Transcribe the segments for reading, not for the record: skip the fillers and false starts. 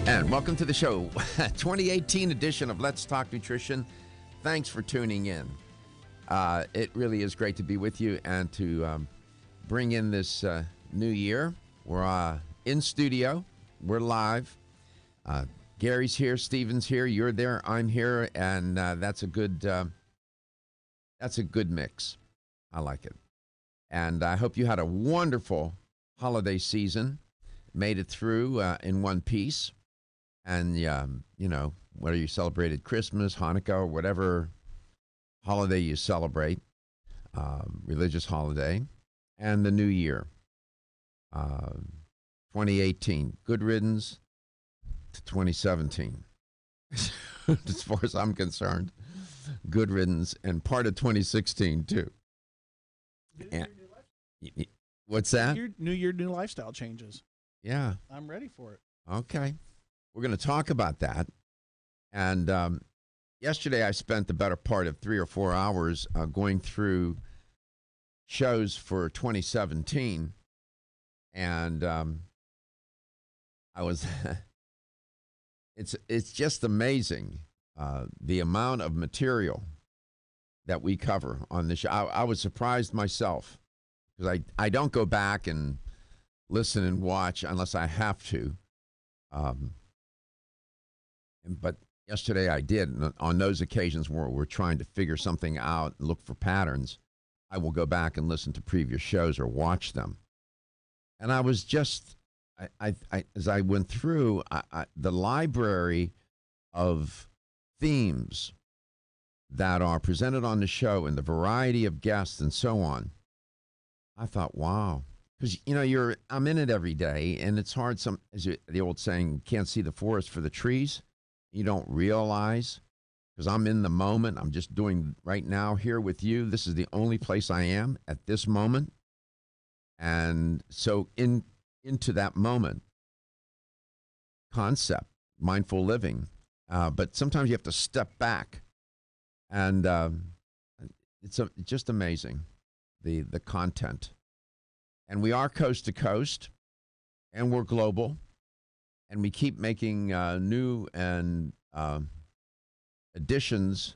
And welcome to the show, 2018 edition of Let's Talk Nutrition. Thanks for tuning in. It really is great to be with you and to bring in this new year. We're in studio. We're live. Gary's here. Steven's here. You're there. I'm here. And that's a good mix. I like it. And I hope you had a wonderful holiday season. Made it through in one piece. And, you know, whether you celebrated Christmas, Hanukkah, or whatever holiday you celebrate, religious holiday, and the new year, 2018. Good riddance to 2017. As far as I'm concerned, good riddance, and part of 2016, too. And, what's that? New year, new lifestyle changes. Yeah. I'm ready for it. Okay. We're going to talk about that. And yesterday I spent the better part of 3 or 4 hours going through shows for 2017. And I was, it's just amazing the amount of material that we cover on this show. I was surprised myself because I don't go back and listen and watch unless I have to. But yesterday I did. And on those occasions where we're trying to figure something out and look for patterns, I will go back and listen to previous shows or watch them. And I was just, as I went through the library of themes that are presented on the show and the variety of guests and so on, I thought, wow. Because, you know, I'm in it every day, and it's hard, the old saying, can't see the forest for the trees. You don't realize, because I'm in the moment. I'm just doing right now here with you. This is the only place I am at this moment. And so into that moment, concept, mindful living. But sometimes you have to step back. And it's just amazing, the content. And we are coast to coast, and we're global. And we keep making new and additions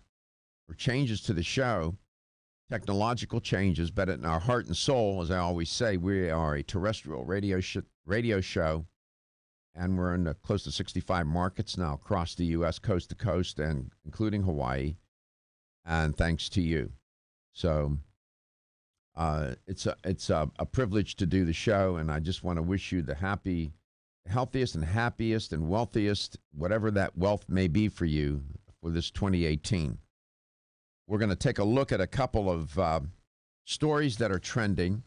or changes to the show, technological changes, but in our heart and soul, as I always say, we are a terrestrial radio show, and we're in close to 65 markets now across the U.S., coast to coast, and including Hawaii, and thanks to you. So it's a privilege to do the show, and I just want to wish you the healthiest and happiest and wealthiest, whatever that wealth may be for you for this 2018. We're going to take a look at a couple of stories that are trending,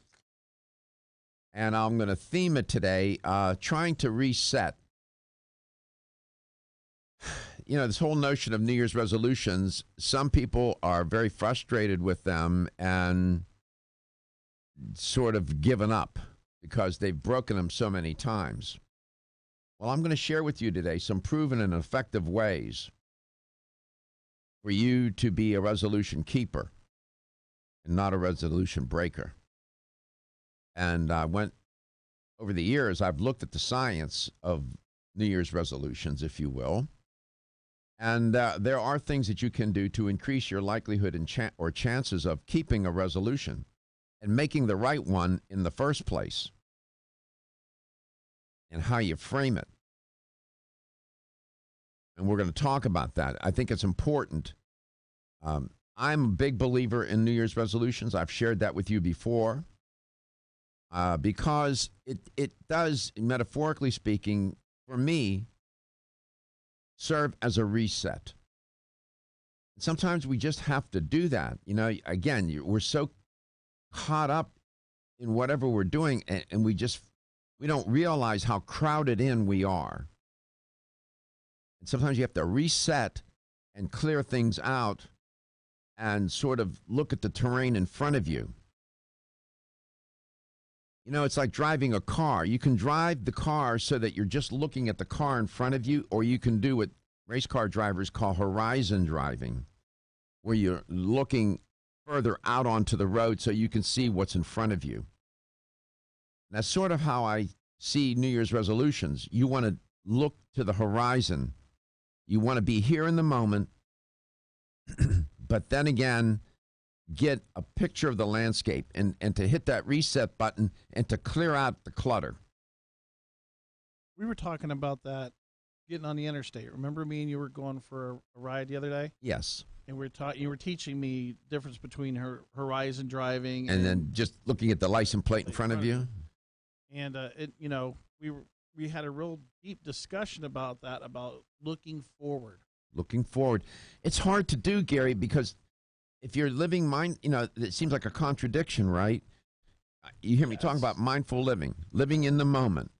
and I'm going to theme it today, trying to reset. You know, this whole notion of New Year's resolutions, some people are very frustrated with them and sort of given up because they've broken them so many times. Well, I'm going to share with you today some proven and effective ways for you to be a resolution keeper and not a resolution breaker. And over the years, I've looked at the science of New Year's resolutions, if you will. And there are things that you can do to increase your likelihood and or chances of keeping a resolution and making the right one in the first place, and how you frame it. And we're going to talk about that. I think it's important. I'm a big believer in New Year's resolutions. I've shared that with you before because it does, metaphorically speaking, for me, serve as a reset. Sometimes we just have to do that. You know, again, we're so caught up in whatever we're doing, and we don't realize how crowded in we are. And sometimes you have to reset and clear things out and sort of look at the terrain in front of you. You know, it's like driving a car. You can drive the car so that you're just looking at the car in front of you, or you can do what race car drivers call horizon driving, where you're looking further out onto the road so you can see what's in front of you. That's sort of how I see New Year's resolutions. You want to look to the horizon. You want to be here in the moment, but then again, get a picture of the landscape and to hit that reset button and to clear out the clutter. We were talking about that getting on the interstate. Remember me and you were going for a ride the other day? Yes. And you were teaching me the difference between horizon driving and then just looking at the license plate in front of you. And we had a real deep discussion about that, about looking forward. Looking forward. It's hard to do, Gary, because if you're living it seems like a contradiction, right? You hear me talking about mindful living in the moment.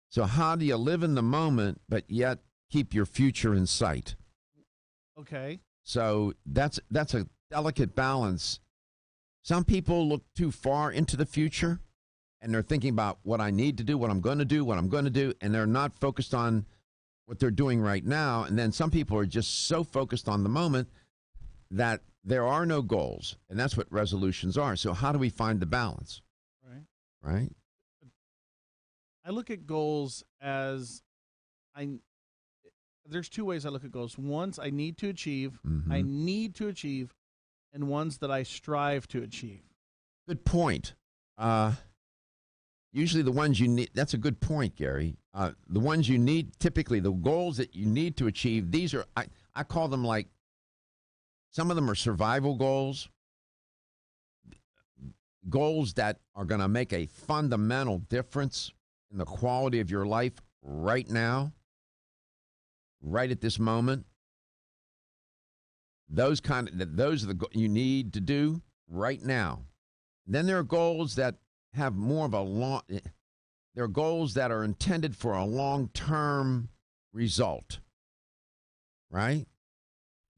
So how do you live in the moment, but yet keep your future in sight? Okay. So that's a delicate balance. Some people look too far into the future, and they're thinking about what I need to do, what I'm going to do, and they're not focused on what they're doing right now. And then some people are just so focused on the moment that there are no goals, and that's what resolutions are. So how do we find the balance? Right? I look at goals as there's two ways I look at goals. Ones I need to achieve, and ones that I strive to achieve. Good point. Usually the ones you need, that's a good point, Gary. The ones you need, typically the goals that you need to achieve, these are, I call them like, some of them are survival goals, goals that are going to make a fundamental difference in the quality of your life right now, right at this moment. Those are the you need to do right now. Then there are goals that have more of there are goals that are intended for a long-term result, right?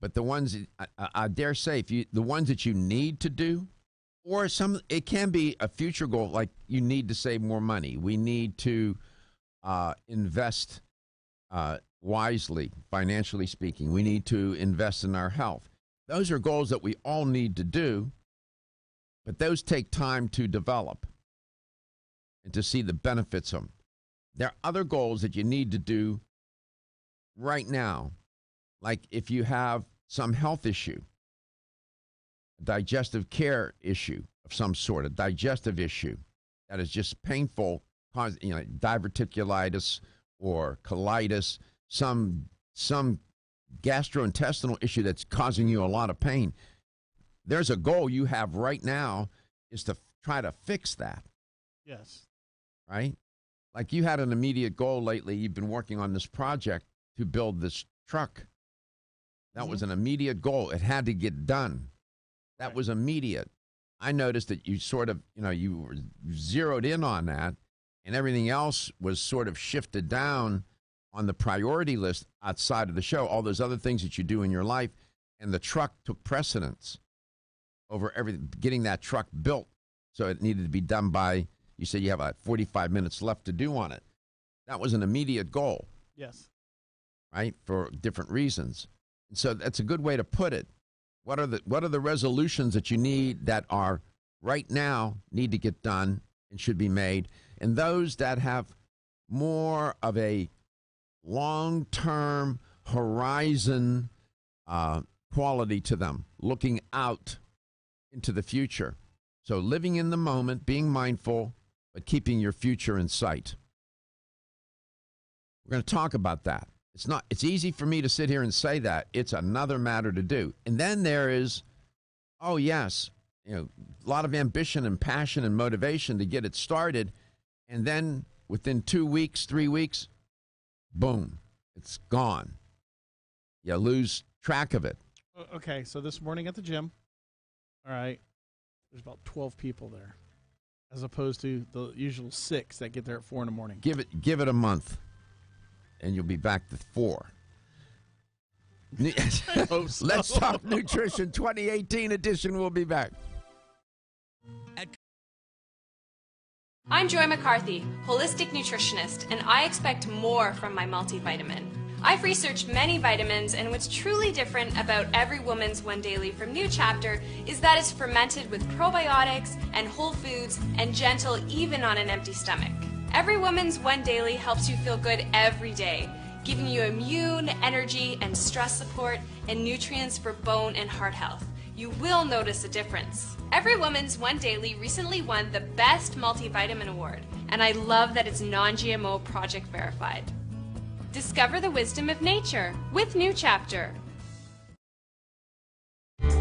But the ones, I dare say, the ones that you need to do, or it can be a future goal, like you need to save more money. We need to invest wisely, financially speaking. We need to invest in our health. Those are goals that we all need to do, but those take time to develop and to see the benefits of them. There are other goals that you need to do right now, like if you have some health issue, a digestive care issue of some sort, a digestive issue that is just painful, diverticulitis or colitis, some gastrointestinal issue that's causing you a lot of pain. There's a goal you have right now is to try to fix that. Yes. Right? Like you had an immediate goal lately. You've been working on this project to build this truck. That was an immediate goal. It had to get done. That was immediate. I noticed that you sort of, you were zeroed in on that, and everything else was sort of shifted down on the priority list outside of the show, all those other things that you do in your life, and the truck took precedence over everything, getting that truck built. So it needed to be done by, you said you have 45 minutes left to do on it. That was an immediate goal. Yes. Right? For different reasons. And so that's a good way to put it. What are the resolutions that you need that are right now need to get done and should be made? And those that have more of a long-term horizon quality to them, looking out into the future. So living in the moment, being mindful, but keeping your future in sight. We're going to talk about that. It's easy for me to sit here and say that. It's another matter to do. And then there is, oh yes, a lot of ambition and passion and motivation to get it started. And then within 2 weeks, 3 weeks, boom, it's gone. You lose track of it. Okay, so this morning at the gym, all right, there's about 12 people there, as opposed to the usual 6 that get there at 4 in the morning. Give it a month, and you'll be back to 4. Let's Talk Nutrition 2018 edition. We'll be back. I'm Joy McCarthy, holistic nutritionist, and I expect more from my multivitamin. I've researched many vitamins, and what's truly different about Every Woman's One Daily from New Chapter is that it's fermented with probiotics and whole foods and gentle even on an empty stomach. Every Woman's One Daily helps you feel good every day, giving you immune, energy, and stress support, and nutrients for bone and heart health. You will notice a difference. Every Woman's One Daily recently won the Best Multivitamin Award, and I love that it's non-GMO project verified. Discover the wisdom of nature with New Chapter.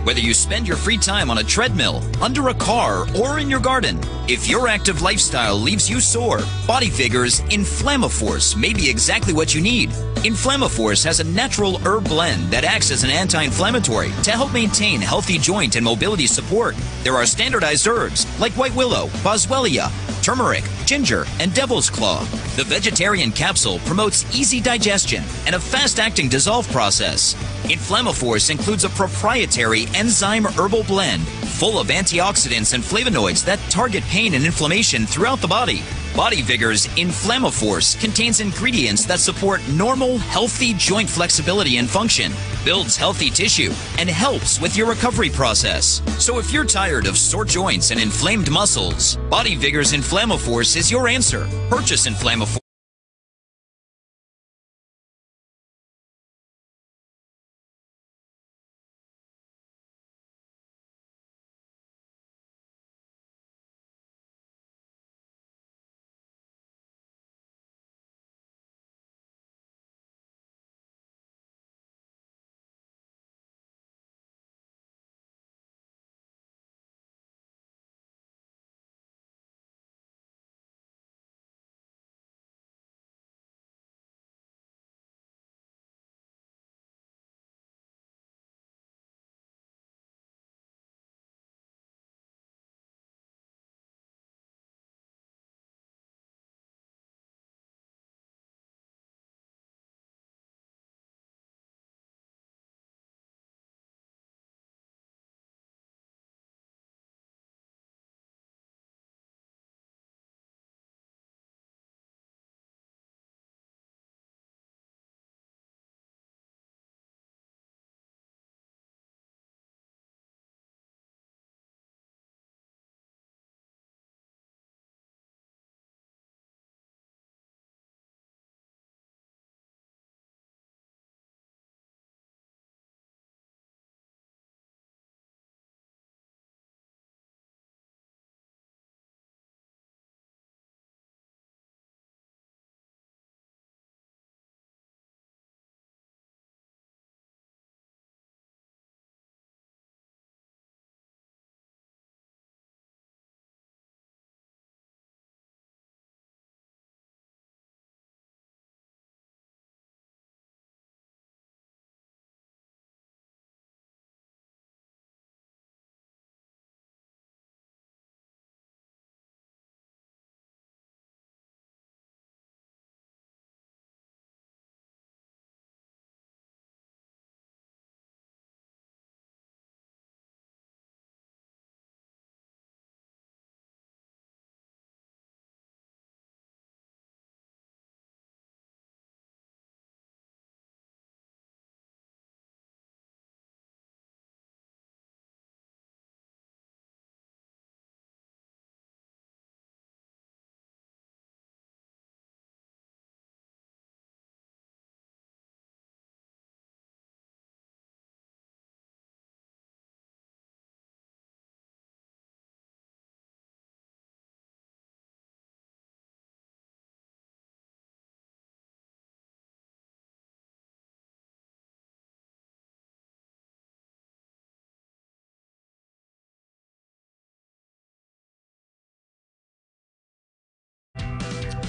Whether you spend your free time on a treadmill, under a car, or in your garden, if your active lifestyle leaves you sore, Body Vigor's Inflammaforce may be exactly what you need. Inflammaforce has a natural herb blend that acts as an anti-inflammatory to help maintain healthy joint and mobility support. There are standardized herbs like white willow, boswellia, turmeric, ginger, and devil's claw. The vegetarian capsule promotes easy digestion and a fast-acting dissolve process. Inflammaforce includes a proprietary enzyme herbal blend full of antioxidants and flavonoids that target pain and inflammation throughout the body. Body Vigor's Inflammaforce contains ingredients that support normal, healthy joint flexibility and function, builds healthy tissue, and helps with your recovery process. So if you're tired of sore joints and inflamed muscles, Body Vigor's Inflammaforce is your answer. Purchase Inflammaforce.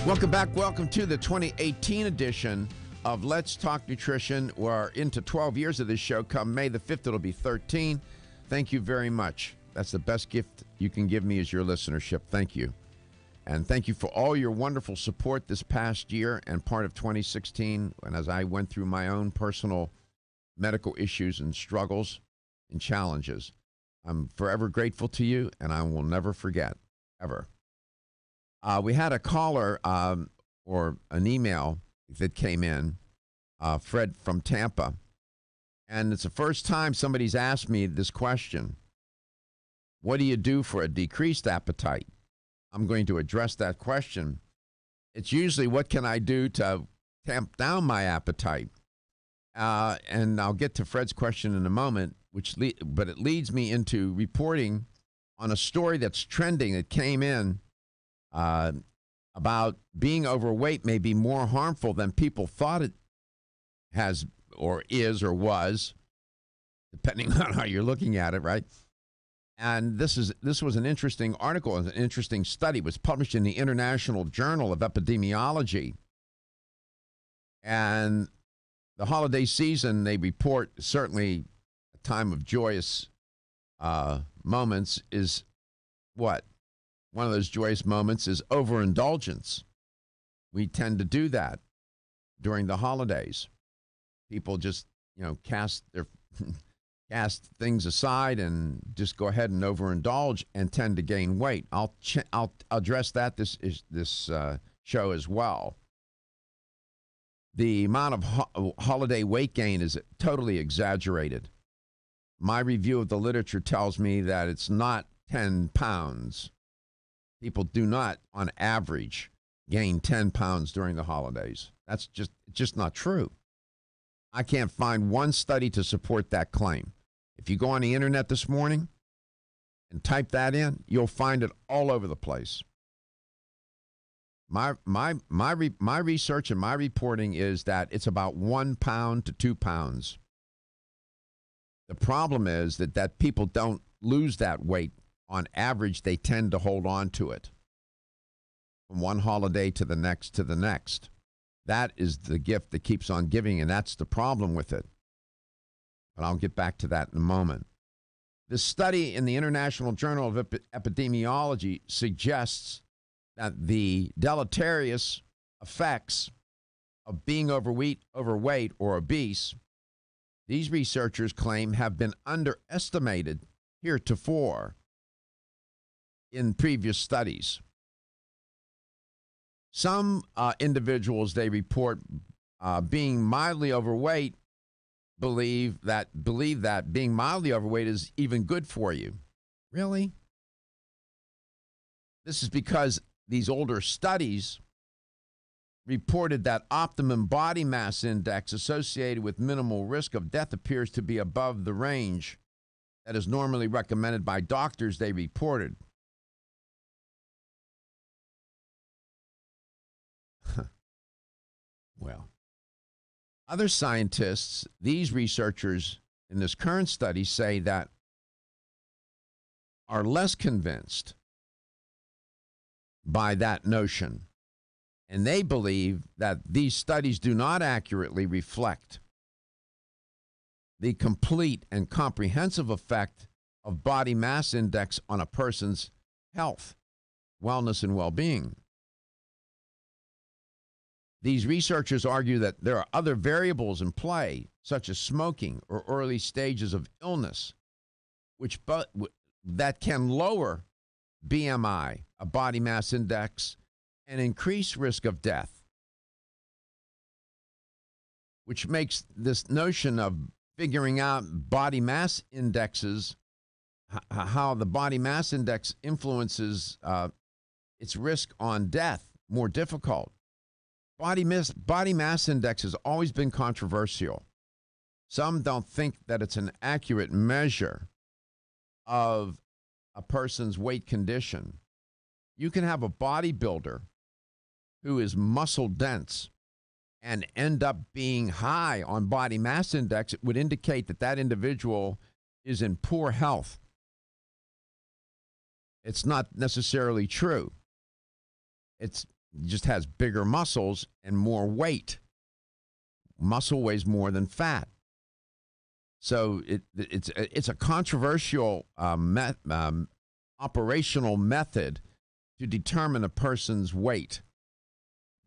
Welcome back. Welcome to the 2018 edition of Let's Talk Nutrition. We're into 12 years of this show. Come May the 5th, it'll be 13. Thank you very much. That's the best gift you can give me is your listenership. Thank you. And thank you for all your wonderful support this past year and part of 2016. And as I went through my own personal medical issues and struggles and challenges, I'm forever grateful to you, and I will never forget, ever. We had a caller or an email that came in, Fred from Tampa, and it's the first time somebody's asked me this question. What do you do for a decreased appetite? I'm going to address that question it's usually what can I do to tamp down my appetite. And I'll get to Fred's question in a moment, but it leads me into reporting on a story that's trending that came in about being overweight may be more harmful than people thought it has or is or was, depending on how you're looking at it, right? And this was an interesting article, an interesting study. It was published in the International Journal of Epidemiology. And the holiday season, they report, certainly a time of joyous moments is what? One of those joyous moments is overindulgence. We tend to do that during the holidays. People just, cast things aside and just go ahead and overindulge and tend to gain weight. I'll address that this show as well. The amount of holiday weight gain is totally exaggerated. My review of the literature tells me that it's not 10 pounds. People do not, on average, gain 10 pounds during the holidays. That's just not true. I can't find one study to support that claim. If you go on the internet this morning and type that in, you'll find it all over the place. My research and my reporting is that it's about 1 pound to 2 pounds. The problem is that people don't lose that weight. On average, they tend to hold on to it from one holiday to the next to the next. That is the gift that keeps on giving, and that's the problem with it. But I'll get back to that in a moment. This study in the International Journal of Epidemiology suggests that the deleterious effects of being overweight or obese, these researchers claim have been underestimated heretofore in previous studies. Some individuals they report being mildly overweight believe that being mildly overweight is even good for you. Really? This is because these older studies reported that optimum body mass index associated with minimal risk of death appears to be above the range that is normally recommended by doctors, they reported. Well, other scientists, these researchers in this current study say that are less convinced by that notion. And they believe that these studies do not accurately reflect the complete and comprehensive effect of body mass index on a person's health, wellness, and well-being. These researchers argue that there are other variables in play, such as smoking or early stages of illness, that can lower BMI, a body mass index, and increase risk of death, which makes this notion of figuring out body mass indexes, how the body mass index influences its risk on death, more difficult. Body mass index has always been controversial. Some don't think that it's an accurate measure of a person's weight condition. You can have a bodybuilder who is muscle dense and end up being high on body mass index. It would indicate that that individual is in poor health. It's not necessarily true. It just has bigger muscles and more weight. Muscle weighs more than fat. So it's a controversial operational method to determine a person's weight,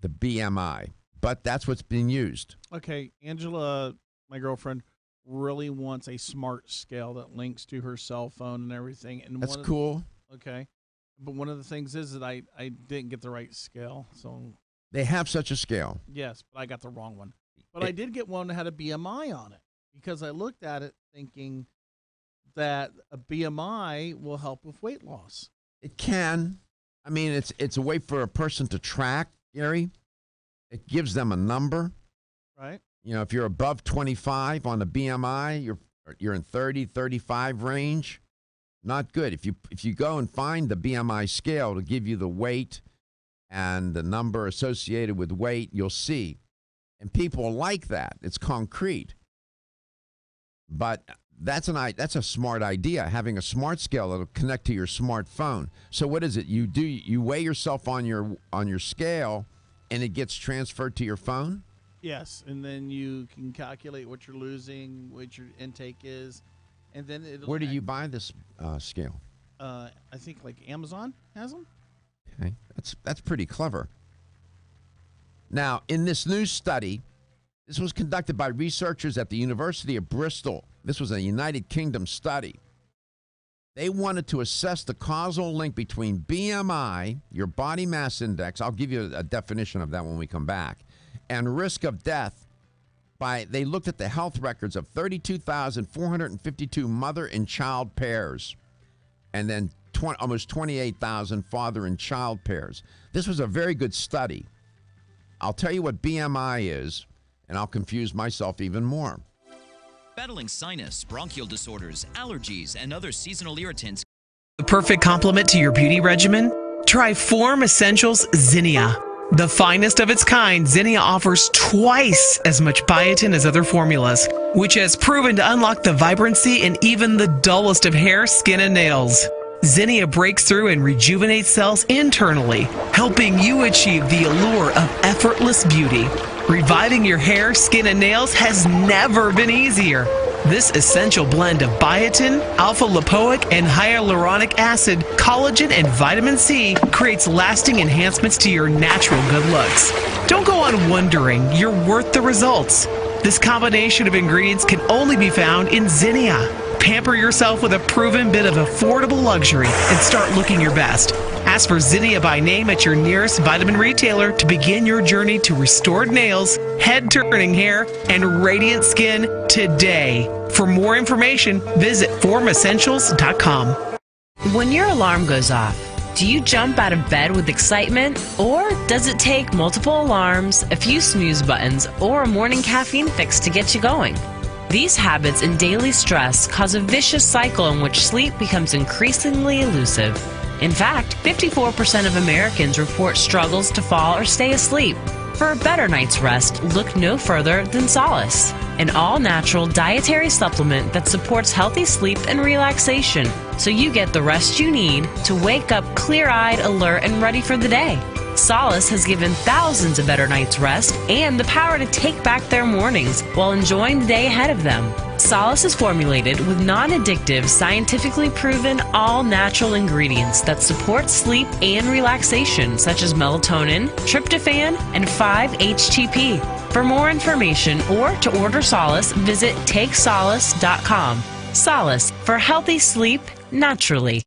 the BMI. But that's what's being used. Okay, Angela, my girlfriend, really wants a smart scale that links to her cell phone and everything. And that's cool. Okay. But one of the things is that I didn't get the right scale. So they have such a scale. Yes, but I got the wrong one. But I did get one that had a BMI on it because I looked at it thinking that a BMI will help with weight loss. It can. I mean, it's a way for a person to track Gary, it gives them a number. Right. You know, if you're above 25 on the BMI, you're in 30, 35 range. Not good. If you go and find the BMI scale to give you the weight and the number associated with weight, you'll see. And people like that. It's concrete. But that's a smart idea, having a smart scale that'll connect to your smartphone. So what is it? You weigh yourself on your scale and it gets transferred to your phone? Yes, and then you can calculate what you're losing, what your intake is, and then it'll. Where do you buy this scale? I think like Amazon has them. Okay, that's pretty clever. Now, in this new study, this was conducted by researchers at the University of Bristol. This was a United Kingdom study. They wanted to assess the causal link between BMI, your body mass index. I'll give you a definition of that when we come back, and risk of death. They looked at the health records of 32,452 mother and child pairs, and then almost 28,000 father and child pairs. This was a very good study. I'll tell you what BMI is, and I'll confuse myself even more. Battling sinus, bronchial disorders, allergies, and other seasonal irritants. The perfect complement to your beauty regimen? Try Form Essentials Zinnia. The finest of its kind, Zinnia offers twice as much biotin as other formulas, which has proven to unlock the vibrancy in even the dullest of hair, skin, and nails. Zinnia breaks through and rejuvenates cells internally, helping you achieve the allure of effortless beauty. Reviving your hair, skin, and nails has never been easier. This essential blend of biotin, alpha-lipoic, and hyaluronic acid, collagen, and vitamin C creates lasting enhancements to your natural good looks. Don't go on wondering. You're worth the results. This combination of ingredients can only be found in Zinnia. Pamper yourself with a proven bit of affordable luxury and start looking your best. Ask for Zinnia by name at your nearest vitamin retailer to begin your journey to restored nails, head-turning hair, and radiant skin today. For more information, visit formessentials.com. When your alarm goes off, do you jump out of bed with excitement? Or does it take multiple alarms, a few snooze buttons, or a morning caffeine fix to get you going? These habits and daily stress cause a vicious cycle in which sleep becomes increasingly elusive. In fact, 54% of Americans report struggles to fall or stay asleep. For a better night's rest, look no further than Solace, an all-natural dietary supplement that supports healthy sleep and relaxation, so you get the rest you need to wake up clear-eyed, alert, and ready for the day. Solace has given thousands a better night's rest and the power to take back their mornings while enjoying the day ahead of them. Solace is formulated with non-addictive, scientifically proven, all-natural ingredients that support sleep and relaxation, such as melatonin, tryptophan, and 5-HTP. For more information or to order Solace, visit takesolace.com. Solace for healthy sleep naturally.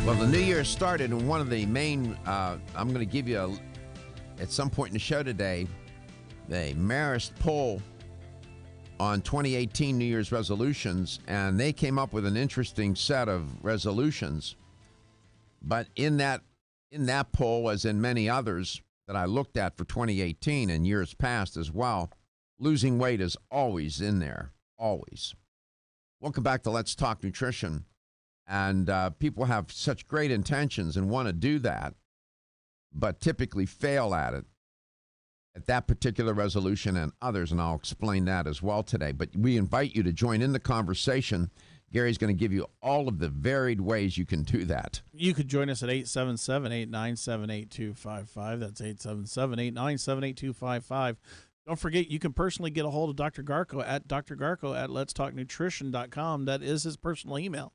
Well, the new year started, and one of the main, I'm going to give you, at some point in the show today, the Marist poll on 2018 New Year's resolutions, and they came up with an interesting set of resolutions. But in that poll, as in many others that I looked at for 2018 and years past as well, losing weight is always in there, always. Welcome back to Let's Talk Nutrition. And people have such great intentions and want to do that, but typically fail at it, at that particular resolution and others, and I'll explain that as well today. But we invite you to join in the conversation. Gary's going to give you all of the varied ways you can do that. You could join us at 877-897-8255. That's 877-897-8255. Don't forget, you can personally get a hold of Dr. Garko at drgarko@letstalknutrition.com. That is his personal email.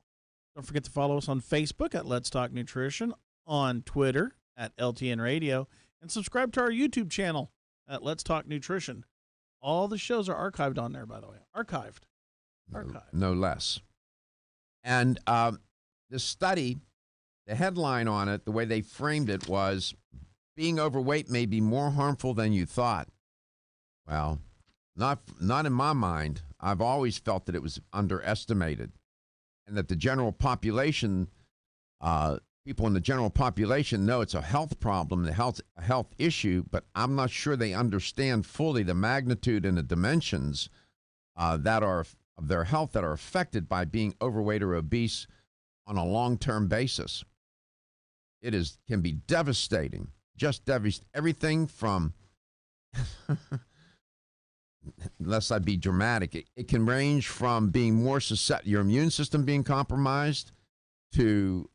Don't forget to follow us on Facebook at Let's Talk Nutrition, on Twitter at LTN Radio, and subscribe to our YouTube channel at Let's Talk Nutrition. All the shows are archived on there, by the way. Archived. No less. And the study, the headline on it, the way they framed it was, being overweight may be more harmful than you thought. Well, not in my mind. I've always felt that it was underestimated, and that the general population, people in the general population know it's a health problem, a health issue, but I'm not sure they understand fully the magnitude and the dimensions that are of their health that are affected by being overweight or obese on a long-term basis. It can be devastating, just devastating. Everything from, unless I be dramatic, it can range from being more susceptible, your immune system being compromised, to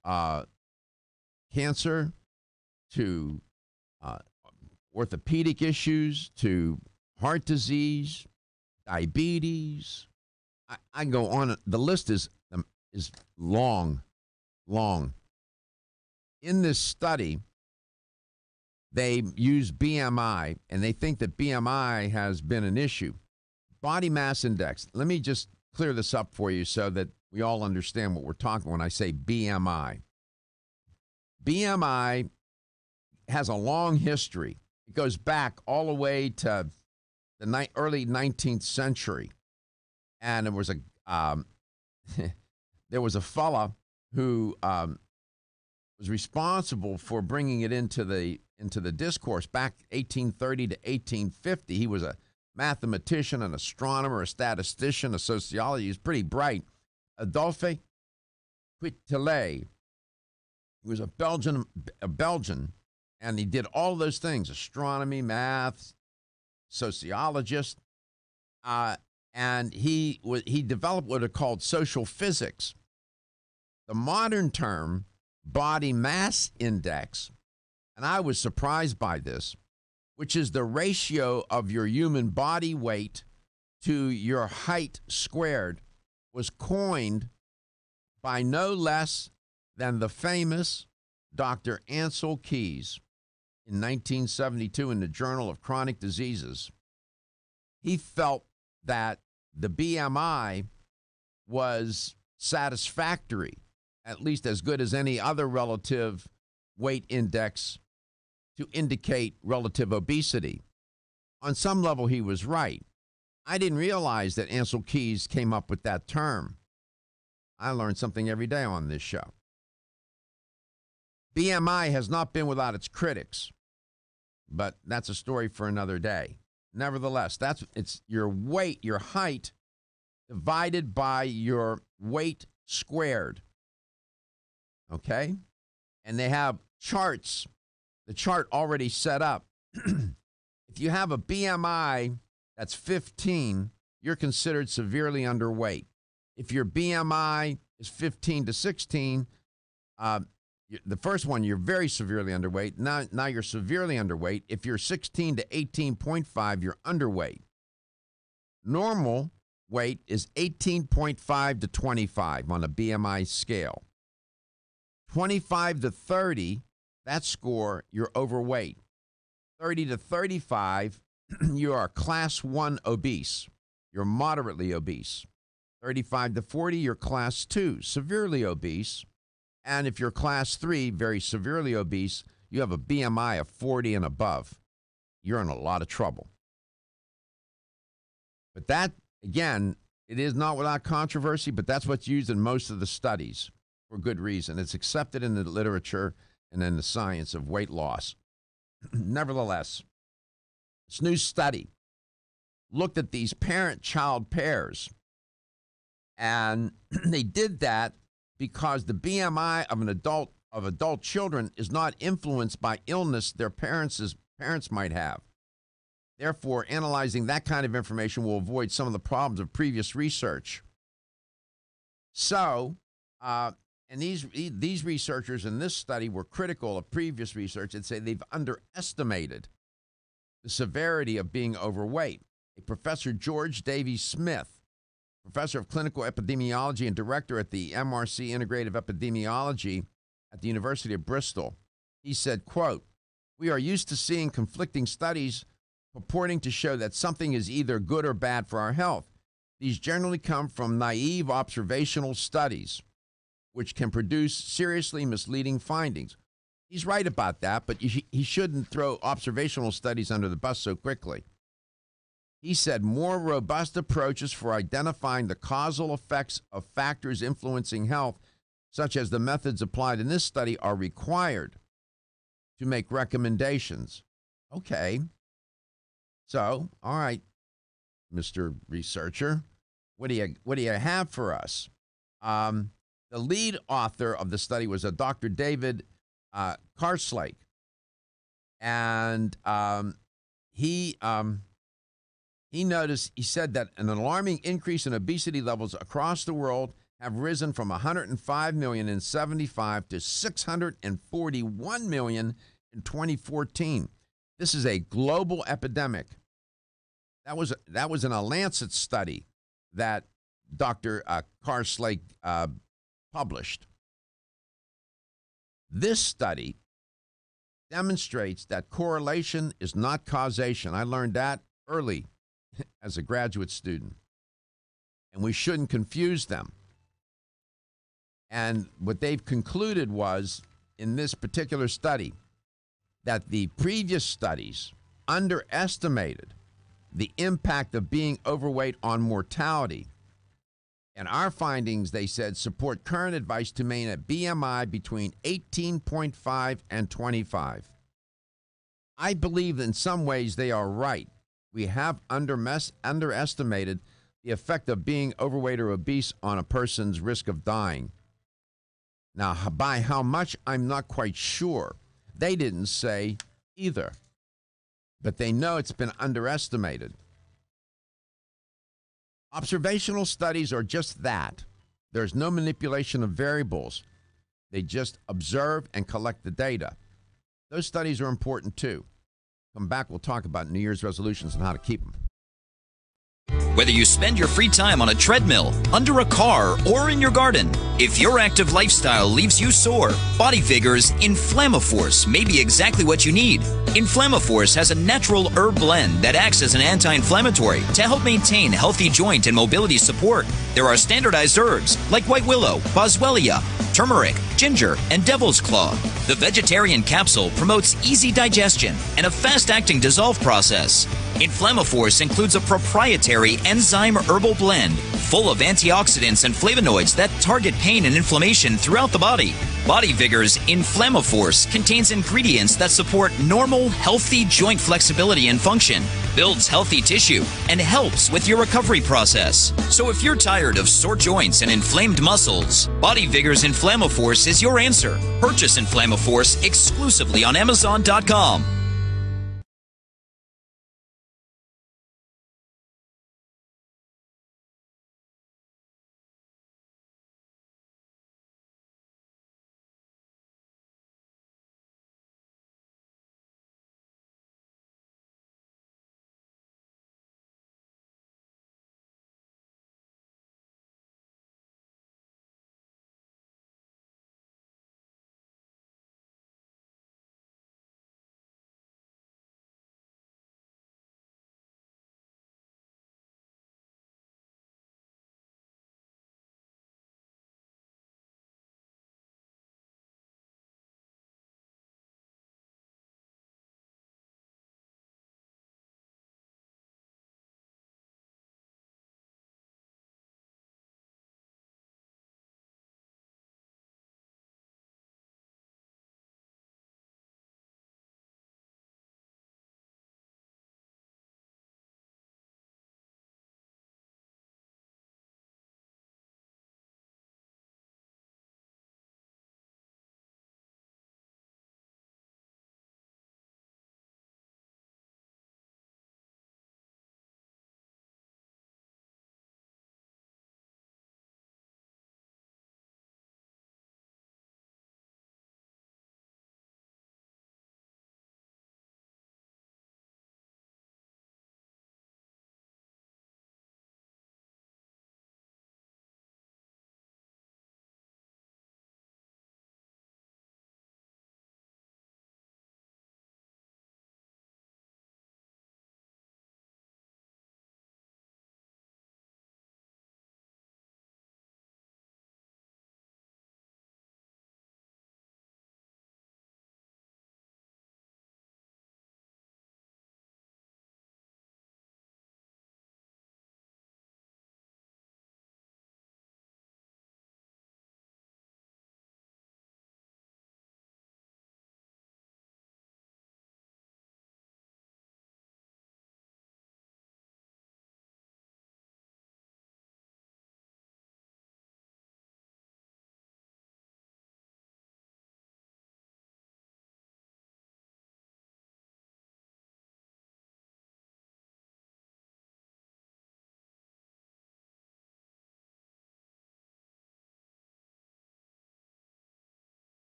cancer, to orthopedic issues, to heart disease, diabetes. I go on. The list is long, long. In this study, they use BMI, and they think that BMI has been an issue. Body mass index. Let me just clear this up for you so that we all understand what we're talking when I say BMI. BMI has a long history. It goes back all the way to the early 19th century. And there was a fella who was responsible for bringing it into the discourse back 1830 to 1850. He was a mathematician, an astronomer, a statistician, a sociologist. He was pretty bright. Adolphe Quetelet. He was a Belgian, and he did all those things: astronomy, math, sociologist. And he developed what are called social physics. The modern term, body mass index, and I was surprised by this, which is the ratio of your human body weight to your height squared, was coined by no less than the famous Dr. Ancel Keys in 1972 in the Journal of Chronic Diseases. He felt that the BMI was satisfactory, at least as good as any other relative weight index to indicate relative obesity. On some level, he was right. I didn't realize that Ancel Keys came up with that term. I learn something every day on this show. BMI has not been without its critics, but that's a story for another day. Nevertheless, it's your weight, your height, divided by your weight squared. Okay? And they have charts, the chart already set up. If you have a BMI that's 15, you're considered severely underweight. If your BMI is 15 to 16, the first one, you're very severely underweight. Now you're severely underweight. If you're 16 to 18.5, you're underweight. Normal weight is 18.5 to 25 on a BMI scale. 25 to 30, that score, you're overweight. 30 to 35, you are class 1 obese. You're moderately obese. 35 to 40, you're class 2, severely obese. And if you're class 3, very severely obese, you have a BMI of 40 and above, you're in a lot of trouble. But that, again, it is not without controversy, but that's what's used in most of the studies for good reason. It's accepted in the literature and in the science of weight loss. Nevertheless, this new study looked at these parent-child pairs, and they did that because the BMI of adult children is not influenced by illness their parents might have. Therefore, analyzing that kind of information will avoid some of the problems of previous research. So, and these researchers in this study were critical of previous research and say they've underestimated the severity of being overweight. A Professor George Davies Smith, professor of clinical epidemiology and director at the MRC Integrative Epidemiology at the University of Bristol, he said, quote, "We are used to seeing conflicting studies purporting to show that something is either good or bad for our health. These generally come from naive observational studies, which can produce seriously misleading findings." He's right about that, but he shouldn't throw observational studies under the bus so quickly. He said more robust approaches for identifying the causal effects of factors influencing health, such as the methods applied in this study, are required to make recommendations. Okay. So, all right, Mr. Researcher, what do you have for us? The lead author of the study was a Dr. David Karslake, and he said that an alarming increase in obesity levels across the world have risen from 105 million in 1975 to 641 million in 2014. This is a global epidemic. That was in a Lancet study that Dr. Karslake published. This study demonstrates that correlation is not causation. I learned that early as a graduate student, and we shouldn't confuse them. And what they've concluded was, in this particular study, that the previous studies underestimated the impact of being overweight on mortality. And our findings, they said, support current advice to maintain a BMI between 18.5 and 25. I believe in some ways they are right. We have underestimated the effect of being overweight or obese on a person's risk of dying. Now, by how much, I'm not quite sure. They didn't say either, but they know it's been underestimated. Observational studies are just that. There's no manipulation of variables. They just observe and collect the data. Those studies are important too. Come back, we'll talk about New Year's resolutions and how to keep them. Whether you spend your free time on a treadmill, under a car, or in your garden, if your active lifestyle leaves you sore, Body Vigor's Inflammaforce may be exactly what you need. Inflammaforce has a natural herb blend that acts as an anti-inflammatory to help maintain healthy joint and mobility support. There are standardized herbs like white willow, boswellia, turmeric, ginger, and devil's claw. The vegetarian capsule promotes easy digestion and a fast-acting dissolve process. Inflammaforce includes a proprietary enzyme herbal blend full of antioxidants and flavonoids that target pain and inflammation throughout the body. Body Vigor's Inflammaforce contains ingredients that support normal, healthy joint flexibility and function, builds healthy tissue, and helps with your recovery process. So if you're tired of sore joints and inflamed muscles, Body Vigor's Inflammaforce is your answer. Purchase Inflammaforce exclusively on Amazon.com.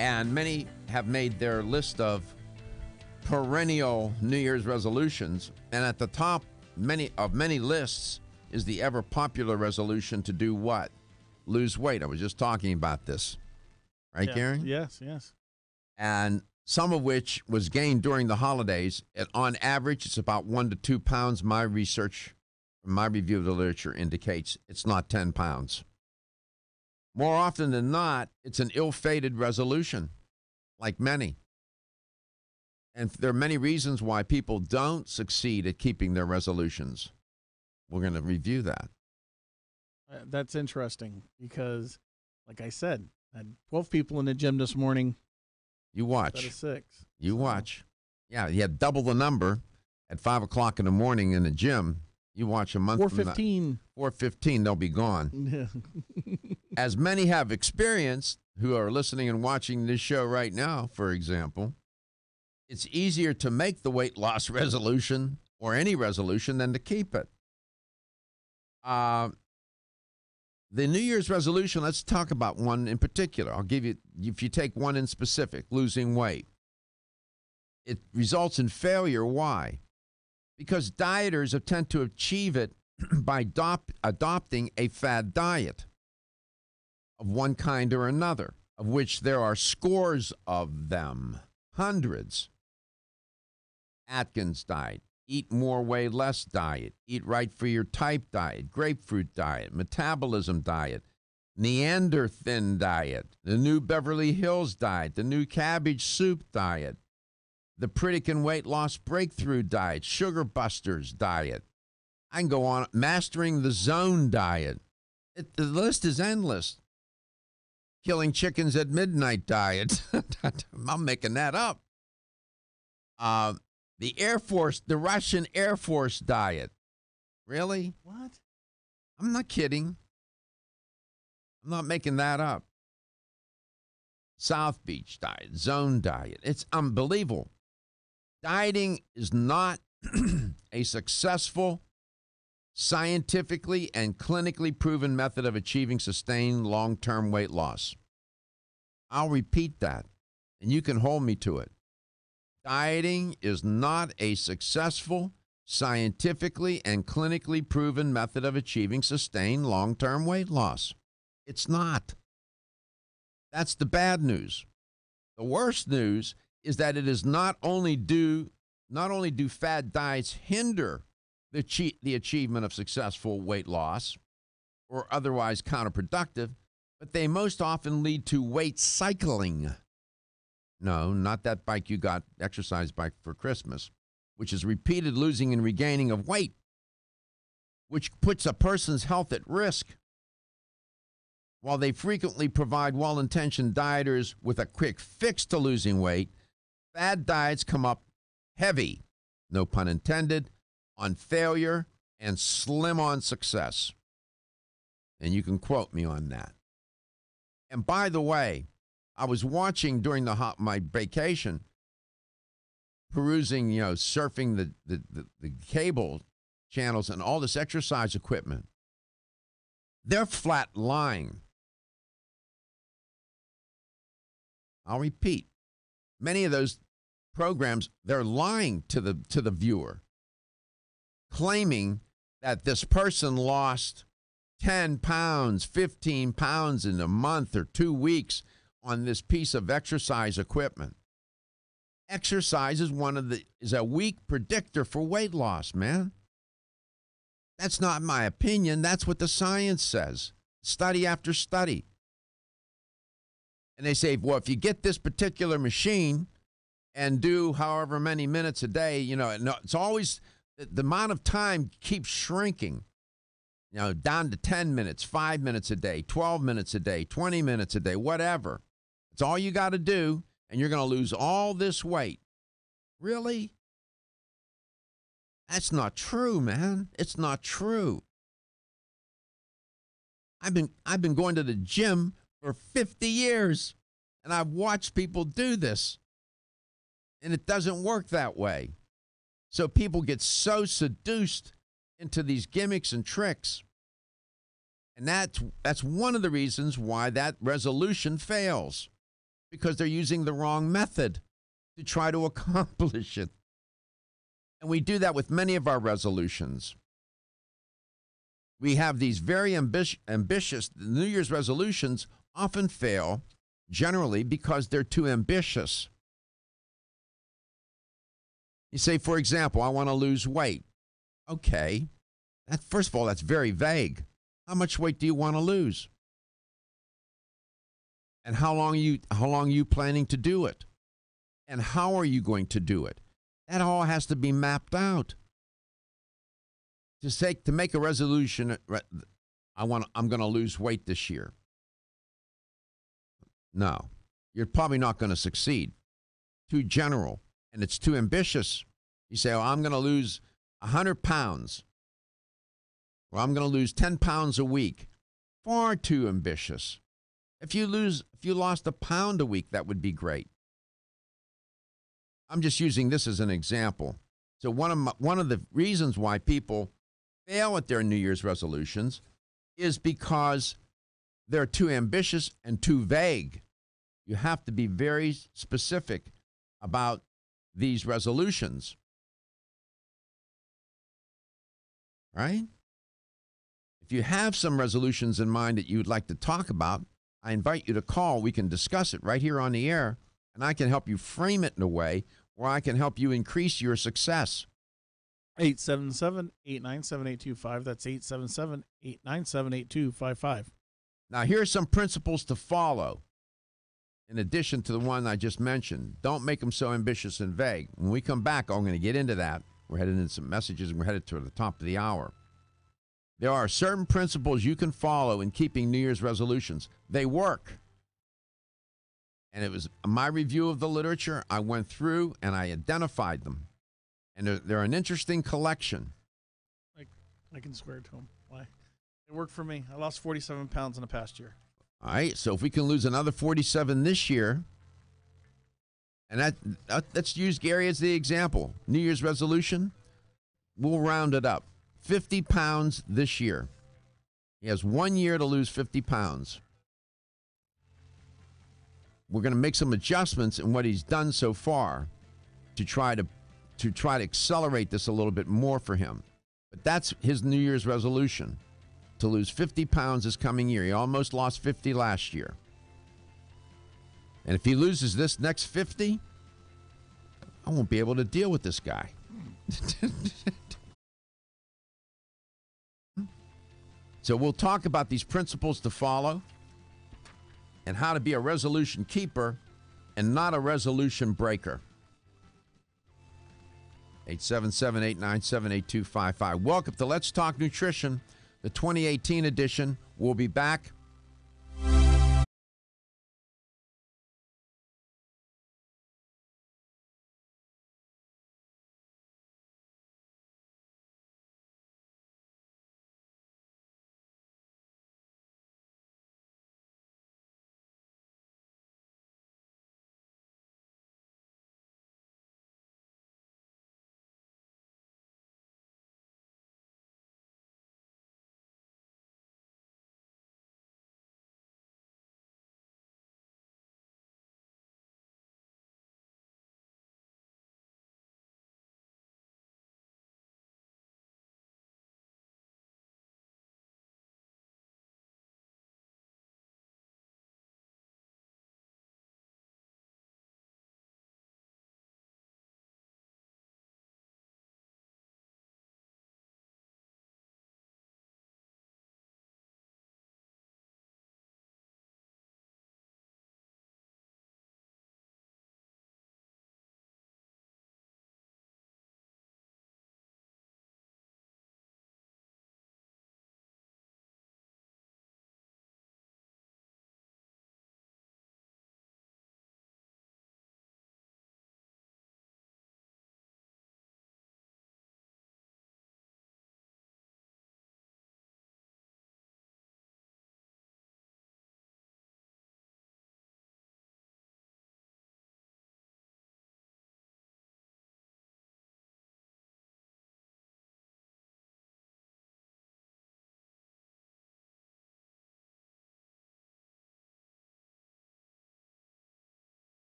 And many have made their list of perennial New Year's resolutions. And at the top many lists is the ever popular resolution to do what? Lose weight. I was just talking about this. Right, Yeah. Gary? Yes, yes. And some of which was gained during the holidays. And on average, it's about 1 to 2 pounds. My research, my review of the literature indicates it's not 10 pounds. More often than not, it's an ill-fated resolution, like many. And there are many reasons why people don't succeed at keeping their resolutions. We're going to review that. That's interesting because, like I said, I had 12 people in the gym this morning. You Instead watch. of 6. You watch. Yeah, you had double the number at 5 o'clock in the morning in the gym. You watch a month from now. 4:15. 4:15, they'll be gone. Yeah. As many have experienced who are listening and watching this show right now, for example, it's easier to make the weight loss resolution or any resolution than to keep it. The New Year's resolution, let's talk about one in particular. I'll give you, if you take one in specific, losing weight. It results in failure. Why? Because dieters tend to achieve it by adopting a fad diet of one kind or another, of which there are scores of them, hundreds. Atkins diet, eat more, weigh less diet, eat right for your type diet, grapefruit diet, metabolism diet, Neanderthal diet, the new Beverly Hills diet, the new cabbage soup diet, the Predictor weight loss breakthrough diet, sugar busters diet. I can go on, mastering the zone diet. The list is endless. Killing chickens at midnight diet. I'm making that up. The Air Force, the Russian Air Force diet. Really? What? I'm not kidding. I'm not making that up. South Beach diet, zone diet. It's unbelievable. Dieting is not a successful, scientifically and clinically proven method of achieving sustained long-term weight loss. I'll repeat that, and you can hold me to it. Dieting is not a successful, scientifically and clinically proven method of achieving sustained long-term weight loss. It's not. That's the bad news. The worst news is that it is not only do fad diets hinder the achievement of successful weight loss or otherwise counterproductive, but they most often lead to weight cycling. No, not that bike you got, exercise bike for Christmas, which is repeated losing and regaining of weight, which puts a person's health at risk. While they frequently provide well-intentioned dieters with a quick fix to losing weight, fad diets come up heavy, no pun intended, on failure and slim on success. And you can quote me on that. And by the way, I was watching during my vacation, perusing, surfing the cable channels and all this exercise equipment. They're flat lying. I'll repeat. Many of those programs, they're lying to the viewer, claiming that this person lost 10 pounds, 15 pounds in a month or 2 weeks on this piece of exercise equipment. Exercise is a weak predictor for weight loss, man. That's not my opinion. That's what the science says. Study after study. And they say, well, if you get this particular machine and do however many minutes a day, it's always the amount of time keeps shrinking. Down to 10 minutes, 5 minutes a day, 12 minutes a day, 20 minutes a day, whatever. It's all you got to do, and you're going to lose all this weight. Really? That's not true, man. It's not true. I've been going to the gym for 50 years, and I've watched people do this, and it doesn't work that way. So people get so seduced into these gimmicks and tricks. And that's one of the reasons why that resolution fails. because they're using the wrong method to try to accomplish it. And we do that with many of our resolutions. We have these very ambitious New Year's resolutions often fail generally because they're too ambitious. You say, for example, I want to lose weight. Okay. First of all, that's very vague. How much weight do you want to lose? And how long are you planning to do it? And how are you going to do it? That all has to be mapped out. To make a resolution, I'm going to lose weight this year. No, you're probably not going to succeed. Too general, and it's too ambitious. You say, oh, I'm going to lose 100 pounds, or I'm going to lose 10 pounds a week. Far too ambitious. If you lost a pound a week, that would be great. I'm just using this as an example. So one of the reasons why people fail at their New Year's resolutions is because they're too ambitious and too vague. You have to be very specific about these resolutions. Right? If you have some resolutions in mind that you would like to talk about, I invite you to call. We can discuss it right here on the air, and I can help you frame it in a way where I can help you increase your success. 877-897-8255. That's 877-897-8255. Now, here are some principles to follow. In addition to the one I just mentioned, don't make them so ambitious and vague. When we come back, I'm going to get into that. We're headed into some messages, and we're headed to the top of the hour. There are certain principles you can follow in keeping New Year's resolutions. They work. And it was my review of the literature. I went through and I identified them. And they're an interesting collection. I can swear to them. Why? It worked for me. I lost 47 pounds in the past year. All right, so if we can lose another 47 this year, and let's use Gary as the example. New Year's resolution, we'll round it up. 50 pounds this year. He has 1 year to lose 50 pounds. We're going to make some adjustments in what he's done so far to try to accelerate this a little bit more for him. But that's his New Year's resolution, to lose 50 pounds this coming year. He almost lost 50 last year. And if he loses this next 50, I won't be able to deal with this guy. So we'll talk about these principles to follow and how to be a resolution keeper and not a resolution breaker. 877-897-8255. Welcome to Let's Talk Nutrition, the 2018 edition. We'll be back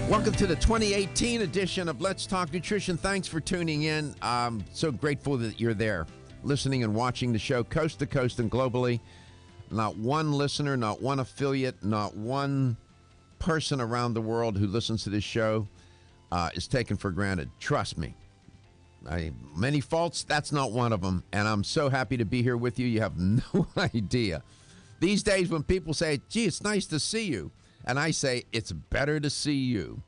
Welcome to the 2018 edition of Let's Talk Nutrition. Thanks for tuning in. I'm so grateful that you're there, listening and watching the show coast to coast and globally. Not one listener, not one affiliate, not one person around the world who listens to this show is taken for granted. Trust me. Many faults, that's not one of them. And I'm so happy to be here with you. You have no idea. These days when people say, gee, it's nice to see you, and I say, it's better to see you.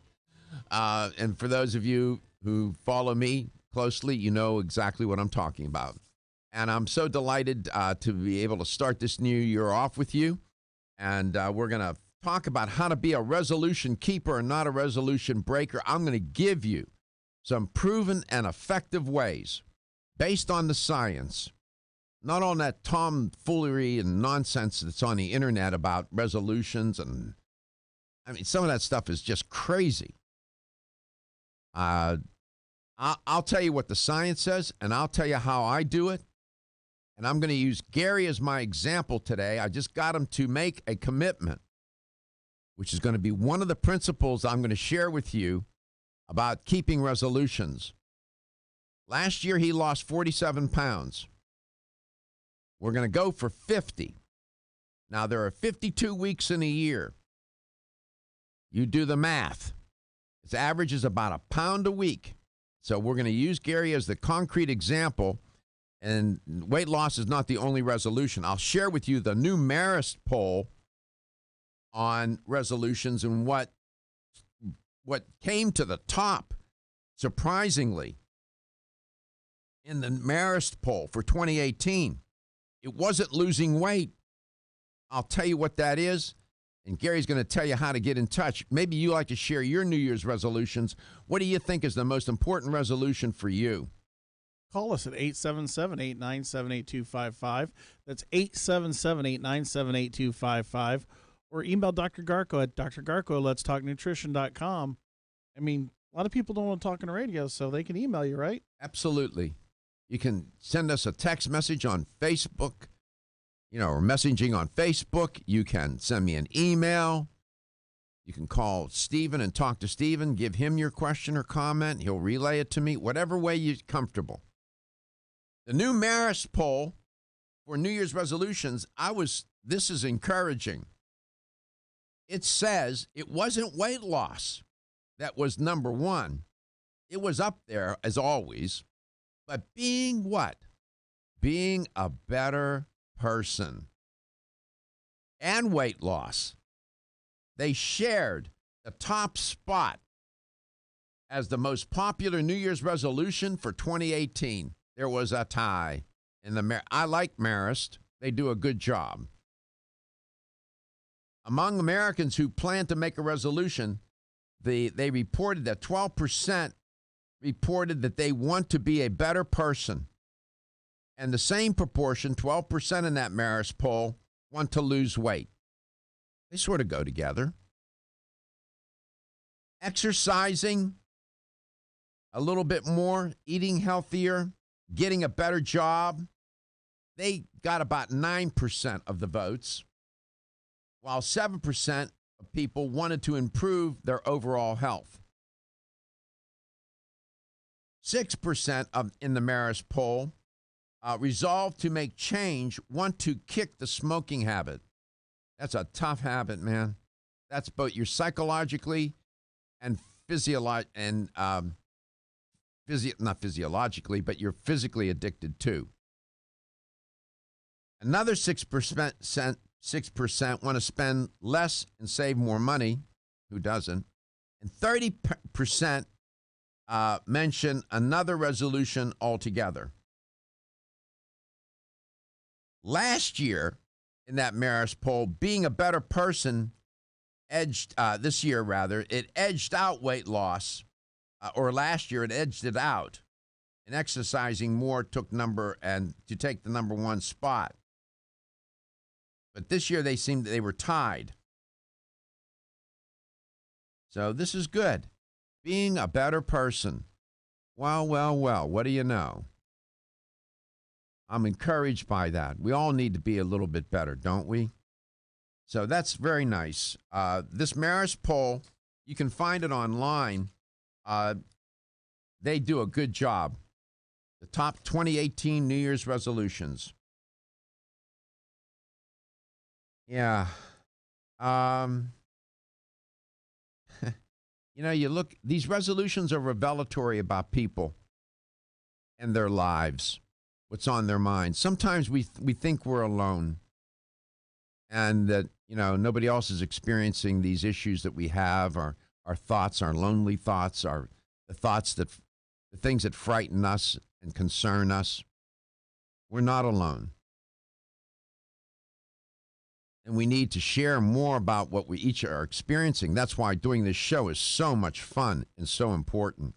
And for those of you who follow me closely, you know exactly what I'm talking about. And I'm so delighted to be able to start this new year off with you. And we're going to talk about how to be a resolution keeper and not a resolution breaker. I'm going to give you some proven and effective ways based on the science, not on that tomfoolery and nonsense that's on the internet about resolutions. And I mean, some of that stuff is just crazy. I'll tell you what the science says, and I'll tell you how I do it. And I'm going to use Gary as my example today. I just got him to make a commitment, which is going to be one of the principles I'm going to share with you about keeping resolutions. Last year, he lost 47 pounds. We're going to go for 50. Now, there are 52 weeks in a year. You do the math. His average is about a pound a week. So we're going to use Gary as the concrete example. And weight loss is not the only resolution. I'll share with you the new Marist poll on resolutions and what came to the top, surprisingly, in the Marist poll for 2018. It wasn't losing weight. I'll tell you what that is. And Gary's going to tell you how to get in touch. Maybe you like to share your New Year's resolutions. What do you think is the most important resolution for you? Call us at 877-897-8255. That's 877-897-8255. Or email Dr. Garko at drgarko@letstalknutrition.com. I mean, a lot of people don't want to talk on the radio, so they can email you, right? Absolutely. You can send us a text message on Facebook, or messaging on Facebook. You can send me an email. You can call Stephen and talk to Stephen, give him your question or comment. He'll relay it to me, whatever way you're comfortable. The new Marist poll for New Year's resolutions, this is encouraging. It says it wasn't weight loss that was number one. It was up there as always, but being what? Being a better person and weight loss. They shared the top spot as the most popular New Year's resolution for 2018. There was a tie in the I like Marist. They do a good job. Among Americans who plan to make a resolution, they reported that 12% reported that they want to be a better person. And the same proportion, 12% in that Marist poll, want to lose weight. They sort of go together. Exercising a little bit more, eating healthier, getting a better job. They got about 9% of the votes, while 7% of people wanted to improve their overall health. 6% in the Marist poll resolved to make change, want to kick the smoking habit. That's a tough habit, man. That's both you're psychologically and not physiologically, but you're physically addicted too. Another 6% want to spend less and save more money. Who doesn't? And 30% mention another resolution altogether. Last year, in that Marist poll, being a better person this year, it edged out weight loss, or last year it edged it out, and exercising more to take the number one spot. But this year they were tied. So this is good. Being a better person. Well, what do you know? I'm encouraged by that. We all need to be a little bit better, don't we? So that's very nice. This Marist poll, You can find it online. They do a good job. The top 2018 New Year's resolutions. Yeah. You look, these resolutions are revelatory about people and their lives, what's on their minds. Sometimes we think we're alone and that, nobody else is experiencing these issues that we have, our thoughts, our lonely thoughts, the things that frighten us and concern us. We're not alone. And we need to share more about what we each are experiencing. That's why doing this show is so much fun and so important,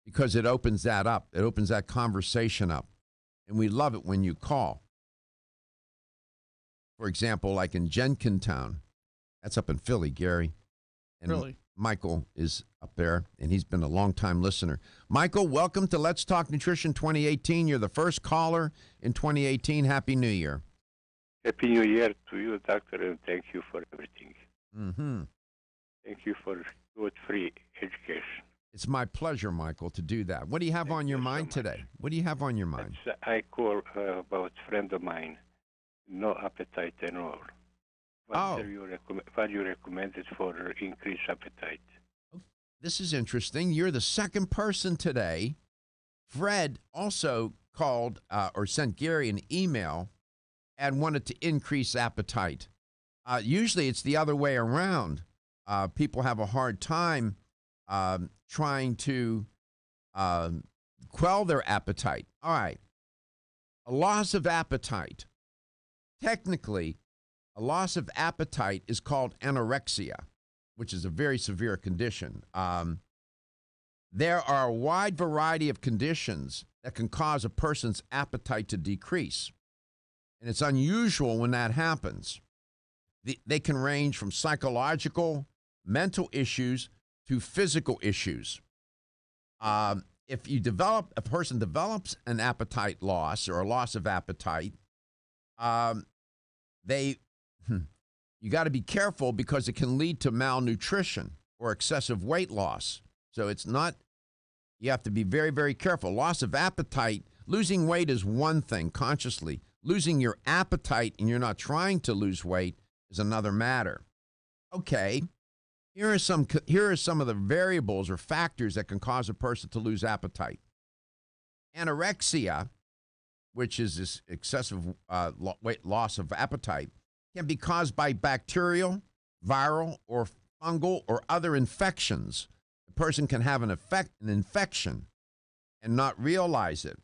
because it opens that up. It opens that conversation up. And we love it when you call. For example, like in Jenkintown, that's up in Philly, Gary. And Really? Michael is up there, and he's been a long-time listener. Michael, welcome to Let's Talk Nutrition 2018. You're the first caller in 2018. Happy New Year. Happy New Year to you, doctor, and thank you for everything. Mm-hmm. Thank you for good free education. It's my pleasure, Michael, to do that. What do you have on your mind today? What do you have on your mind? I call about a friend of mine, no appetite at all. What you recommended for increased appetite? This is interesting. You're the second person today. Fred also called or sent Gary an email and wanted to increase appetite. Usually it's the other way around. People have a hard time trying to quell their appetite. All right. A loss of appetite. Technically, a loss of appetite is called anorexia, which is a very severe condition. There are a wide variety of conditions that can cause a person's appetite to decrease. And it's unusual when that happens. They can range from psychological, mental issues to physical issues. If a person develops an appetite loss or a loss of appetite, you got to be careful because it can lead to malnutrition or excessive weight loss. So you have to be very, very careful. Loss of appetite, losing weight is one thing consciously. Losing your appetite and you're not trying to lose weight is another matter. Okay, here are some of the variables or factors that can cause a person to lose appetite. Anorexia, which is this excessive weight loss of appetite, can be caused by bacterial, viral, or fungal or other infections. The person can have an infection and not realize it.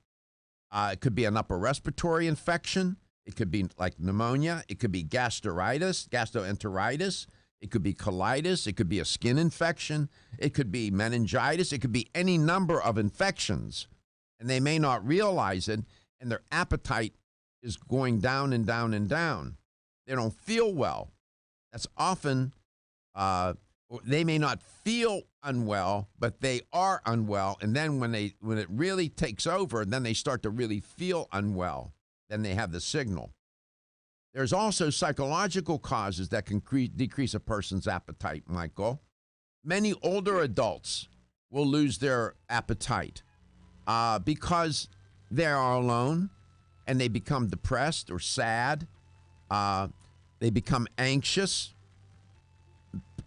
It could be an upper respiratory infection. It could be like pneumonia. It could be gastroenteritis. It could be colitis. It could be a skin infection. It could be meningitis. It could be any number of infections. And they may not realize it, and their appetite is going down and down and down. They don't feel well. That's often, they may not feel unwell, but they are unwell. And then when it really takes over, then they start to really feel unwell. Then they have the signal. There's also psychological causes that can decrease a person's appetite, Michael. Many older adults will lose their appetite because they are alone and they become depressed or sad. They become anxious.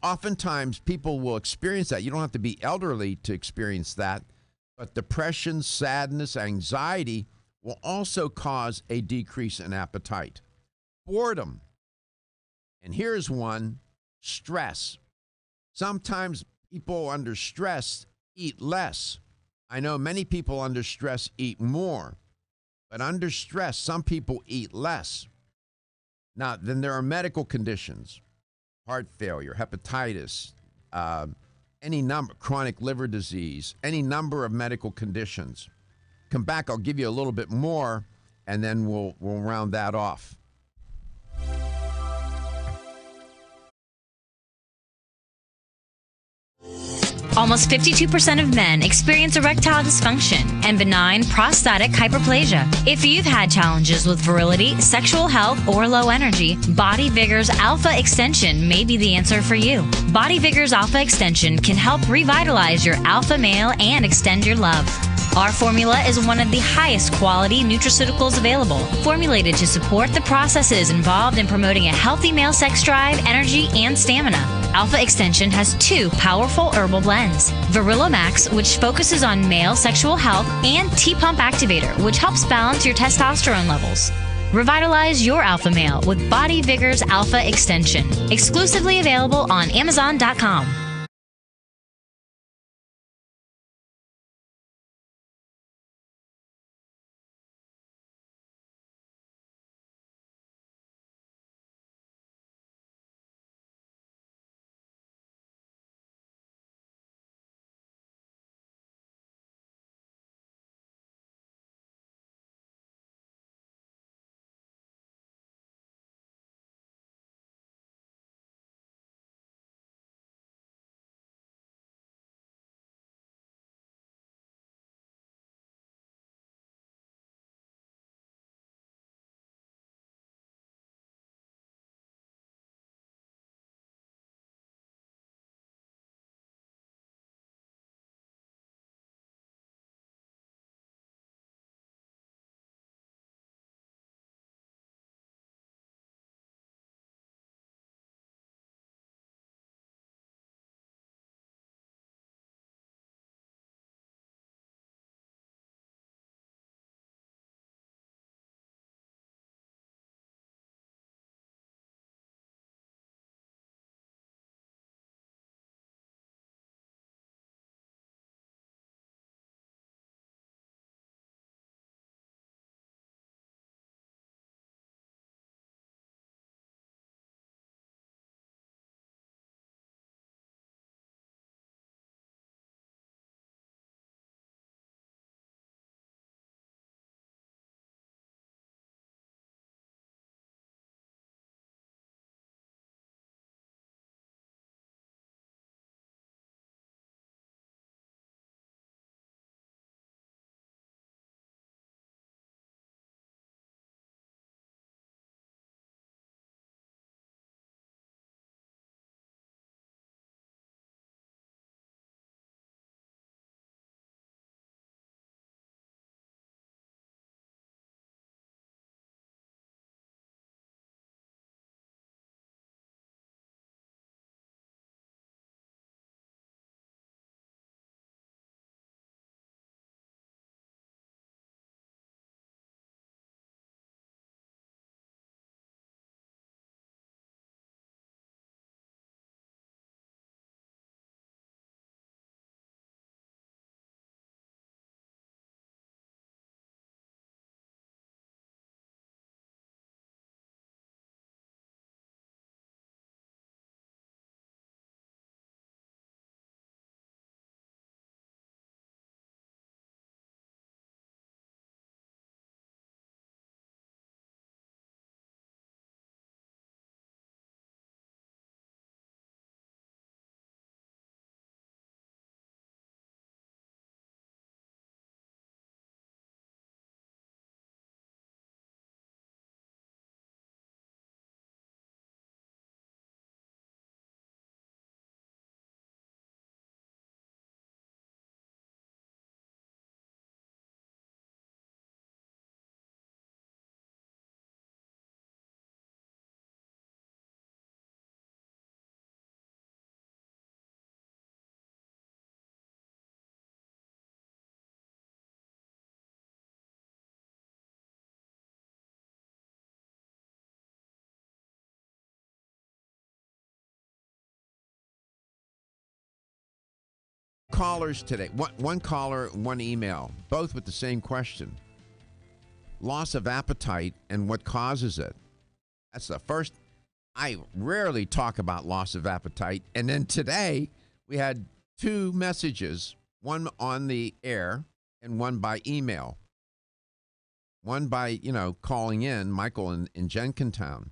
Oftentimes, people will experience that. You don't have to be elderly to experience that. But depression, sadness, anxiety will also cause a decrease in appetite. Boredom. And here's one, stress. Sometimes people under stress eat less. I know many people under stress eat more. But under stress, some people eat less. Now, then there are medical conditions. Heart failure, hepatitis, any number, chronic liver disease, any number of medical conditions. Come back, I'll give you a little bit more, and then we'll round that off. Almost 52% of men experience erectile dysfunction and benign prostatic hyperplasia. If you've had challenges with virility, sexual health, or low energy, Body Vigor's Alpha Extension may be the answer for you. Body Vigor's Alpha Extension can help revitalize your alpha male and extend your love. Our formula is one of the highest quality nutraceuticals available, formulated to support the processes involved in promoting a healthy male sex drive, energy, and stamina. Alpha Extension has 2 powerful herbal blends, Virilomax, which focuses on male sexual health, and T-Pump Activator, which helps balance your testosterone levels. Revitalize your alpha male with Body Vigor's Alpha Extension, exclusively available on Amazon.com. Callers today. One caller, one email, both with the same question. Loss of appetite and what causes it. That's the first. I rarely talk about loss of appetite. And then today we had 2 messages, one on the air and one by email. One by, calling in, Michael in Jenkintown.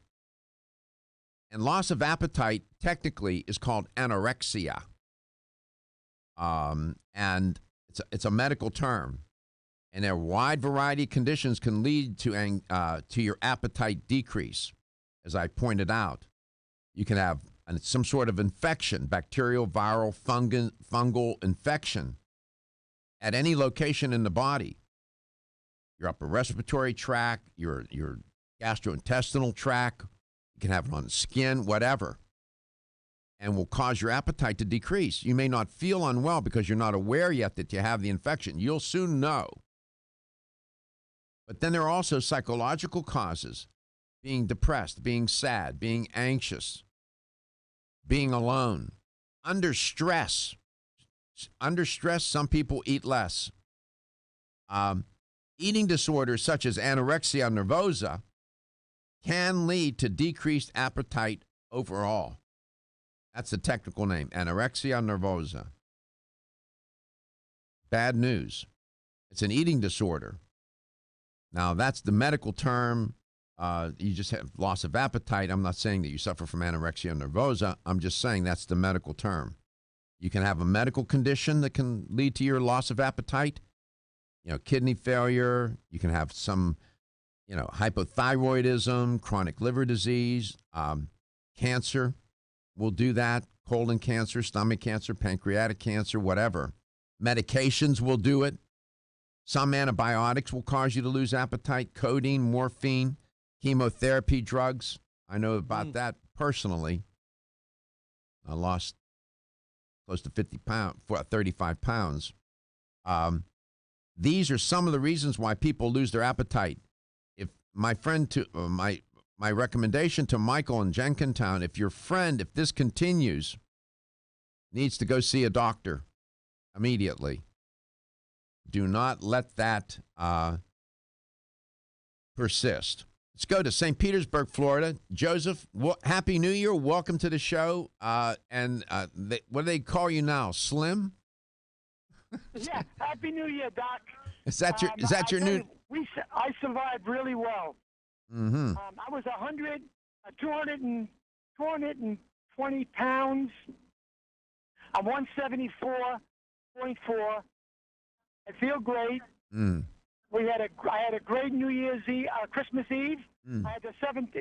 And loss of appetite technically is called anorexia. and it's a medical term. And a wide variety of conditions can lead to your appetite decrease. As I pointed out, you can have some sort of infection, bacterial, viral, fungal infection at any location in the body. Your upper respiratory tract, your gastrointestinal tract, you can have it on the skin, whatever, and will cause your appetite to decrease. You may not feel unwell because you're not aware yet that you have the infection. You'll soon know. But then there are also psychological causes: being depressed, being sad, being anxious, being alone, under stress. Under stress, some people eat less. Eating disorders such as anorexia nervosa can lead to decreased appetite overall. That's the technical name, anorexia nervosa. Bad news. It's an eating disorder. Now, that's the medical term. You just have loss of appetite. I'm not saying that you suffer from anorexia nervosa. I'm just saying that's the medical term. You can have a medical condition that can lead to your loss of appetite. Kidney failure. You can have some, hypothyroidism, chronic liver disease, cancer will do that, colon cancer, stomach cancer, pancreatic cancer, whatever. Medications will do it. Some antibiotics will cause you to lose appetite, codeine, morphine, chemotherapy drugs. I know about that personally. I lost close to 35 pounds. These are some of the reasons why people lose their appetite. If my recommendation to Michael in Jenkintown, if this continues, needs to go see a doctor immediately. Do not let that persist. Let's go to St. Petersburg, Florida. Joseph, Happy New Year. Welcome to the show. What do they call you now? Slim? Yeah, Happy New Year, Doc. Is that your new? I survived really well. Mm-hmm. I was 220 pounds. I'm 174.4. I feel great. Mm. I had a great New Year's Eve, Christmas Eve. Mm. I had the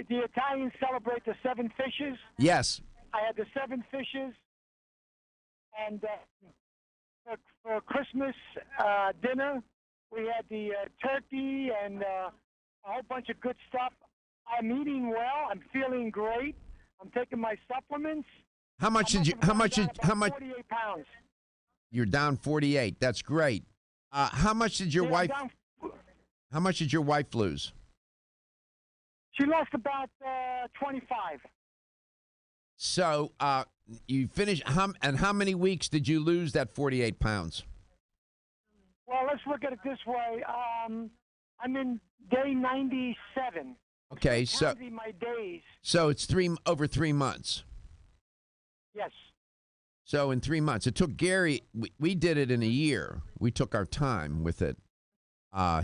Italians celebrate the 7 fishes. Yes. I had the 7 fishes, and for Christmas dinner, we had the turkey and a whole bunch of good stuff. I'm eating well. I'm feeling great. I'm taking my supplements. How much? 48 pounds. You're down 48. That's great. How much did your wife? How much did your wife lose? She lost about 25. So you finished. How many weeks did you lose that 48 pounds? Well, let's look at it this way. I'm in day 97. Okay, so my days. So it's over 3 months. Yes. So in 3 months, it took Gary. We did it in a year. We took our time with it.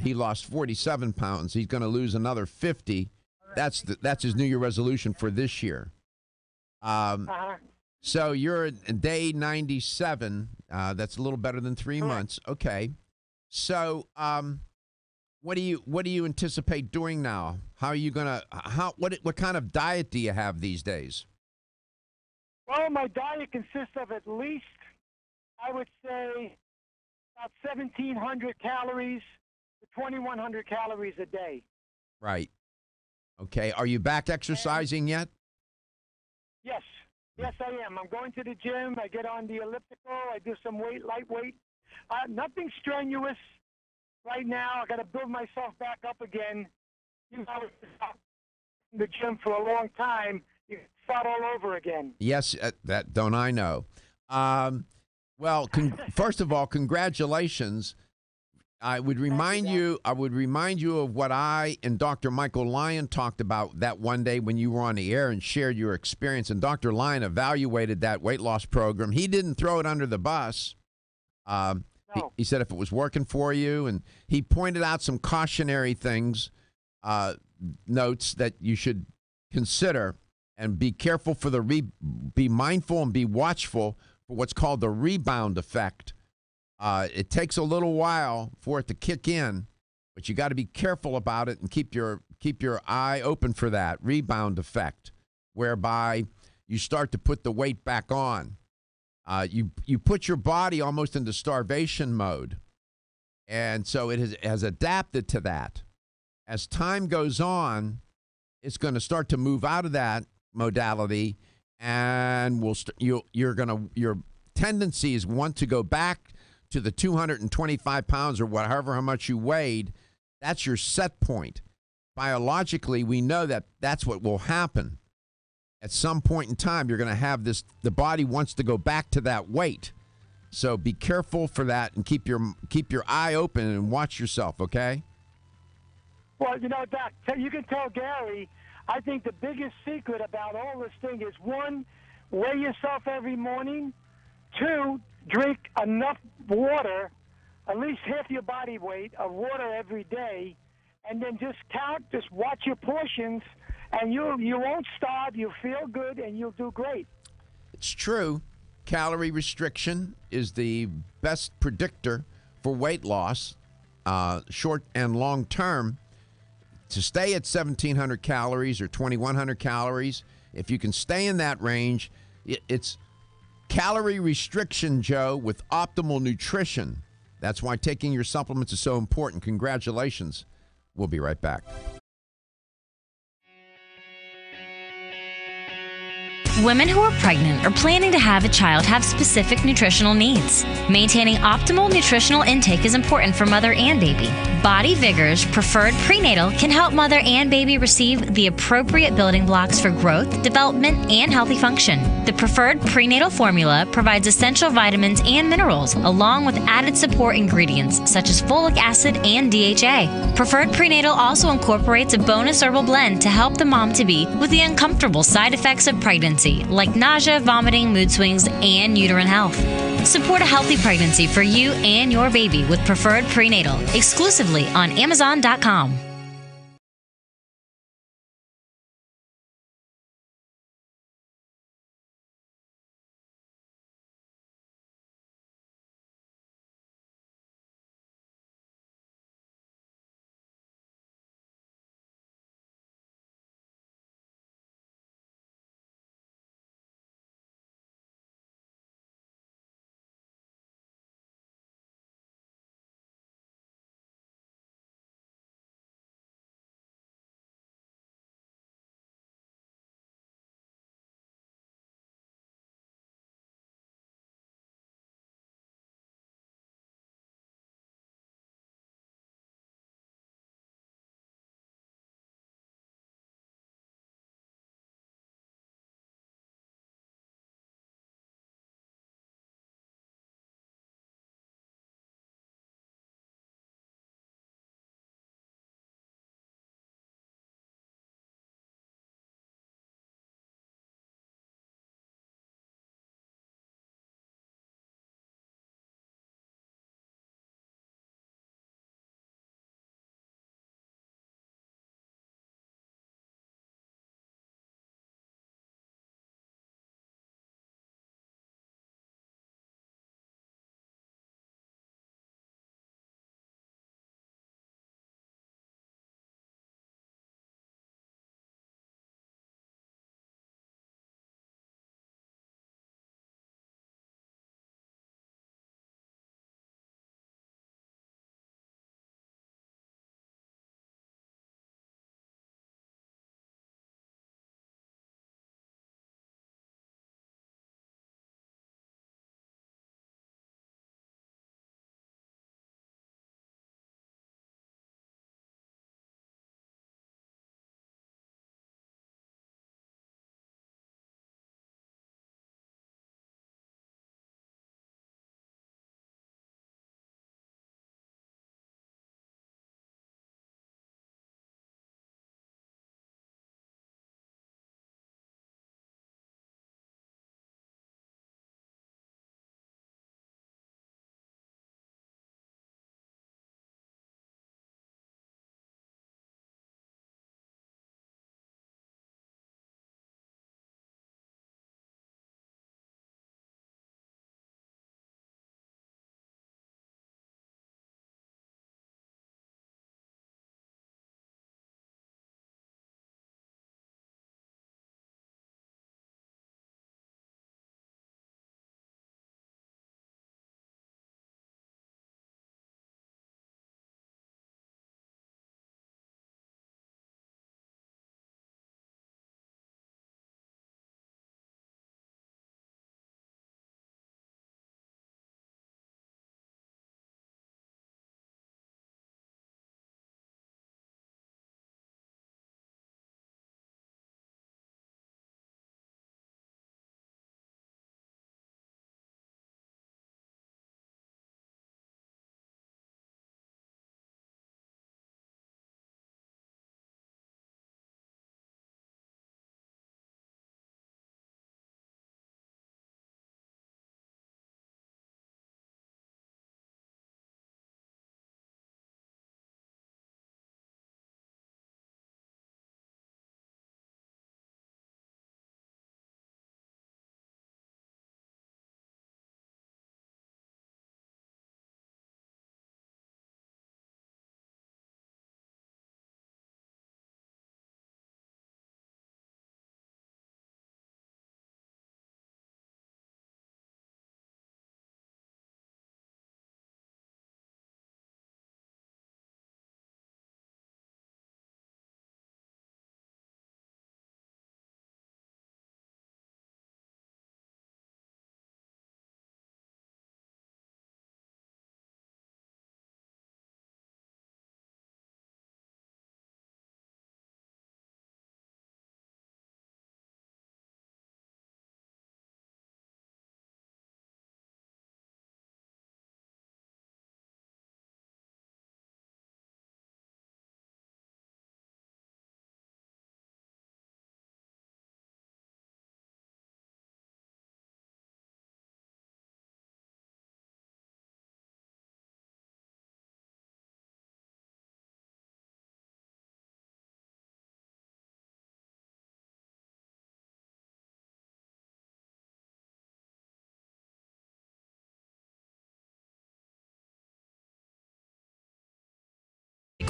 He lost 47 pounds. He's going to lose another 50. That's his New Year resolution for this year. So you're at day 97. That's a little better than 3 months. Okay. So what do you anticipate doing now? How are you gonna? What kind of diet do you have these days? Well, my diet consists of at least, I would say, about 1,700 calories to 2,100 calories a day. Right. Okay. Are you back exercising yet? Yes. Yes, I am. I'm going to the gym. I get on the elliptical. I do some light weight. Nothing strenuous right now. I got to build myself back up again. You know, I was in the gym for a long time. You start all over again. Yes, that don't I know. Well, first of all, congratulations. I would remind you of what I and Dr. Michael Lyon talked about that one day when you were on the air and shared your experience. And Dr. Lyon evaluated that weight loss program. He didn't throw it under the bus. No. He said if it was working for you, and he pointed out some cautionary things, notes that you should consider and be careful be mindful and be watchful for what's called the rebound effect. It takes a little while for it to kick in, but you got to be careful about it and keep your eye open for that rebound effect, whereby you start to put the weight back on. You put your body almost into starvation mode, and so it has adapted to that. As time goes on, it's going to start to move out of that modality, and your tendencies want to go back to the 225 pounds or however how much you weighed. That's your set point. Biologically, we know that that's what will happen. At some point in time, you're going to have this, the body wants to go back to that weight. So be careful for that and keep your eye open and watch yourself, okay? Well, Doc, you can tell Gary, I think the biggest secret about all this thing is, 1, weigh yourself every morning. 2, drink enough water, at least half your body weight of water every day, and then just watch your portions, and you won't starve, you'll feel good, and you'll do great. It's true. Calorie restriction is the best predictor for weight loss, short and long term. To stay at 1,700 calories or 2,100 calories, if you can stay in that range, it's calorie restriction, Joe, with optimal nutrition. That's why taking your supplements is so important. Congratulations. We'll be right back. Women who are pregnant or planning to have a child have specific nutritional needs. Maintaining optimal nutritional intake is important for mother and baby. Body Vigor's Preferred Prenatal can help mother and baby receive the appropriate building blocks for growth, development, and healthy function. The Preferred Prenatal formula provides essential vitamins and minerals, along with added support ingredients such as folic acid and DHA. Preferred Prenatal also incorporates a bonus herbal blend to help the mom-to-be with the uncomfortable side effects of pregnancy, like nausea, vomiting, mood swings, and uterine health. Support a healthy pregnancy for you and your baby with Preferred Prenatal, exclusively on Amazon.com.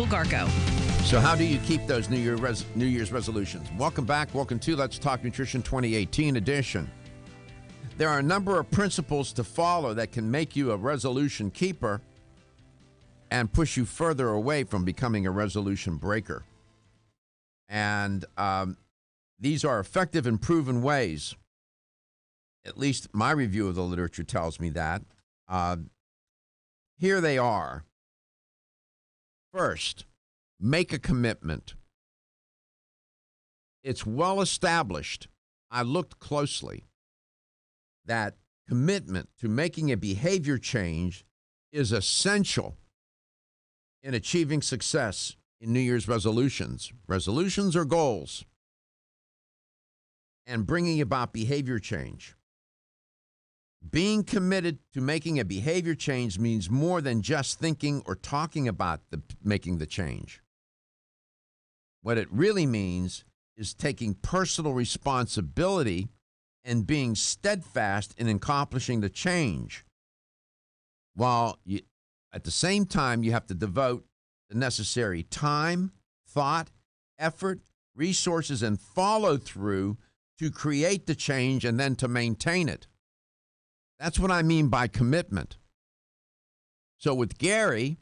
Garco. So how do you keep those New Year's resolutions? Welcome back. Welcome to Let's Talk Nutrition 2018 edition. There are a number of principles to follow that can make you a resolution keeper and push you further away from becoming a resolution breaker. And these are effective and proven ways. At least my review of the literature tells me that. Here they are. First, make a commitment. It's well established. I looked closely that commitment to making a behavior change is essential in achieving success in New Year's resolutions. Resolutions are goals, and bringing about behavior change. Being committed to making a behavior change means more than just thinking or talking about making the change. What it really means is taking personal responsibility and being steadfast in accomplishing the change, while at the same time you have to devote the necessary time, thought, effort, resources, and follow through to create the change and then to maintain it. That's what I mean by commitment. So with Gary,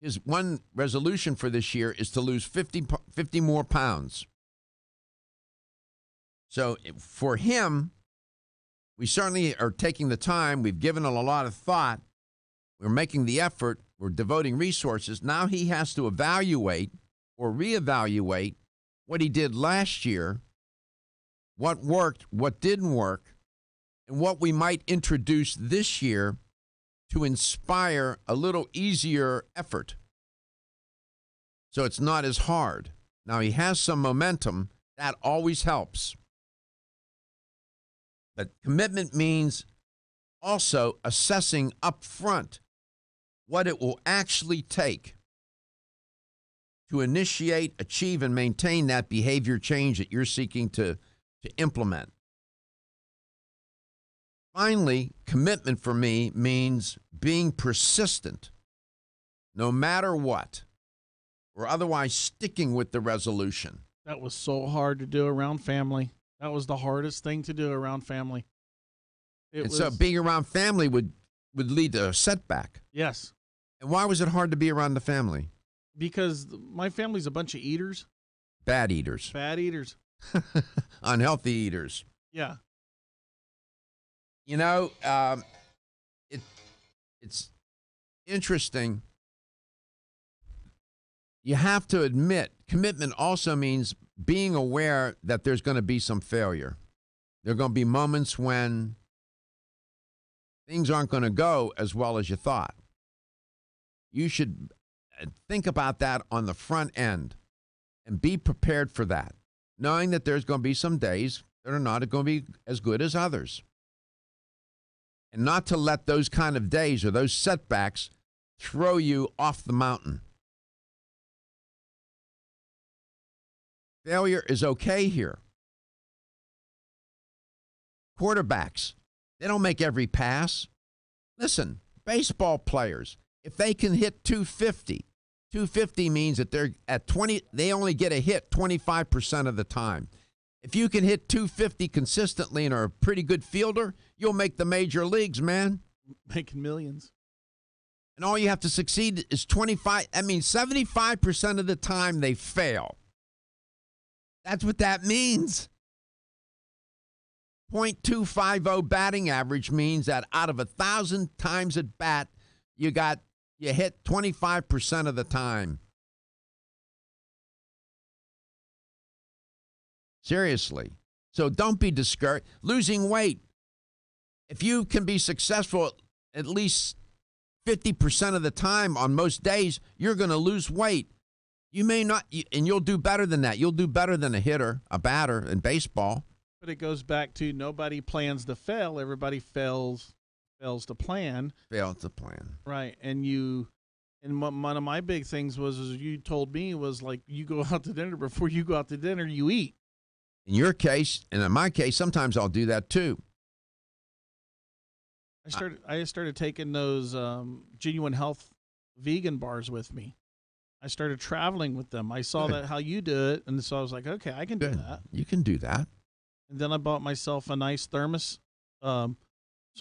his one resolution for this year is to lose 50 more pounds. So for him, we certainly are taking the time. We've given it a lot of thought. We're making the effort. We're devoting resources. Now he has to evaluate or reevaluate what he did last year, what worked, what didn't work, and what we might introduce this year to inspire a little easier effort so it's not as hard. Now, he has some momentum. That always helps. But commitment means also assessing up front what it will actually take to initiate, achieve, and maintain that behavior change that you're seeking to implement. Finally, commitment for me means being persistent, no matter what, or otherwise sticking with the resolution. That was so hard to do around family. That was the hardest thing to do around family. So being around family would lead to a setback. Yes. And why was it hard to be around the family? Because my family's a bunch of eaters. Bad eaters. Bad eaters. Unhealthy eaters. Yeah. You know, it's interesting. You have to admit, commitment also means being aware that there's going to be some failure. There are going to be moments when things aren't going to go as well as you thought. You should think about that on the front end and be prepared for that, knowing that there's going to be some days that are not going to be as good as others. And not to let those kind of days or those setbacks throw you off the mountain. Failure is okay here. Quarterbacks, they don't make every pass. Listen, baseball players, if they can hit 250 means that they're at 20, they only get a hit 25% of the time. If you can hit 250 consistently and are a pretty good fielder, you'll make the major leagues, man. Making millions. And all you have to succeed is 75% of the time they fail. That's what that means. .250 batting average means that out of 1,000 times at bat, you hit 25% of the time. Seriously. So don't be discouraged. Losing weight. If you can be successful at least 50% of the time on most days, you're going to lose weight. You may not, and you'll do better than that. You'll do better than a hitter, a batter in baseball. But it goes back to nobody plans to fail. Everybody fails to plan. Fail to plan. Right. And one of my big things was you told me was like, you go out to dinner. Before you go out to dinner, you eat. In your case, and in my case, sometimes I'll do that too. I started taking those Genuine Health vegan bars with me. I started traveling with them. I saw that how you do it, and so I was like, okay, I can do that. You can do that. And then I bought myself a nice thermos, so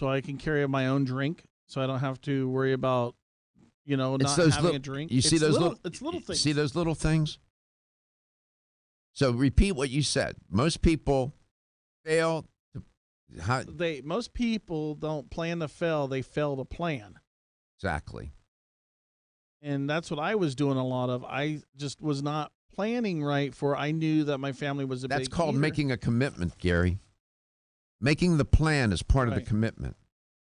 I can carry my own drink, so I don't have to worry about, not having a drink. You see those little? It's little things. See those little things? So repeat what you said. Most people fail to. Most people don't plan to fail; they fail to plan. Exactly. And that's what I was doing a lot of. I just was not planning right I knew that my family was a big That's called eater. making a commitment, Gary. Making the plan is part of the commitment.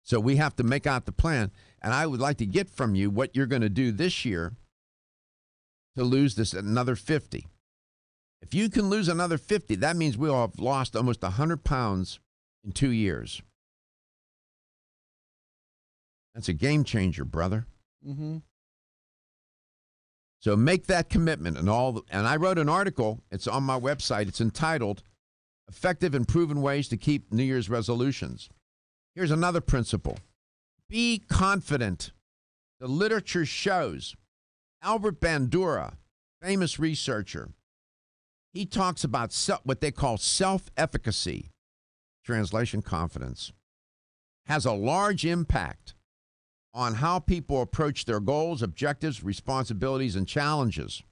So we have to make out the plan. And I would like to get from you what you're going to do this year to lose this another 50. If you can lose another 50, that means we'll have lost almost 100 pounds in 2 years. That's a game changer, brother. Mm-hmm. So make that commitment and I wrote an article. It's on my website. It's entitled Effective and Proven Ways to Keep New Year's Resolutions. Here's another principle. Be confident. The literature shows Albert Bandura, famous researcher, he talks about what they call self-efficacy, translation confidence, has a large impact on how people approach their goals, objectives, responsibilities, and challenges,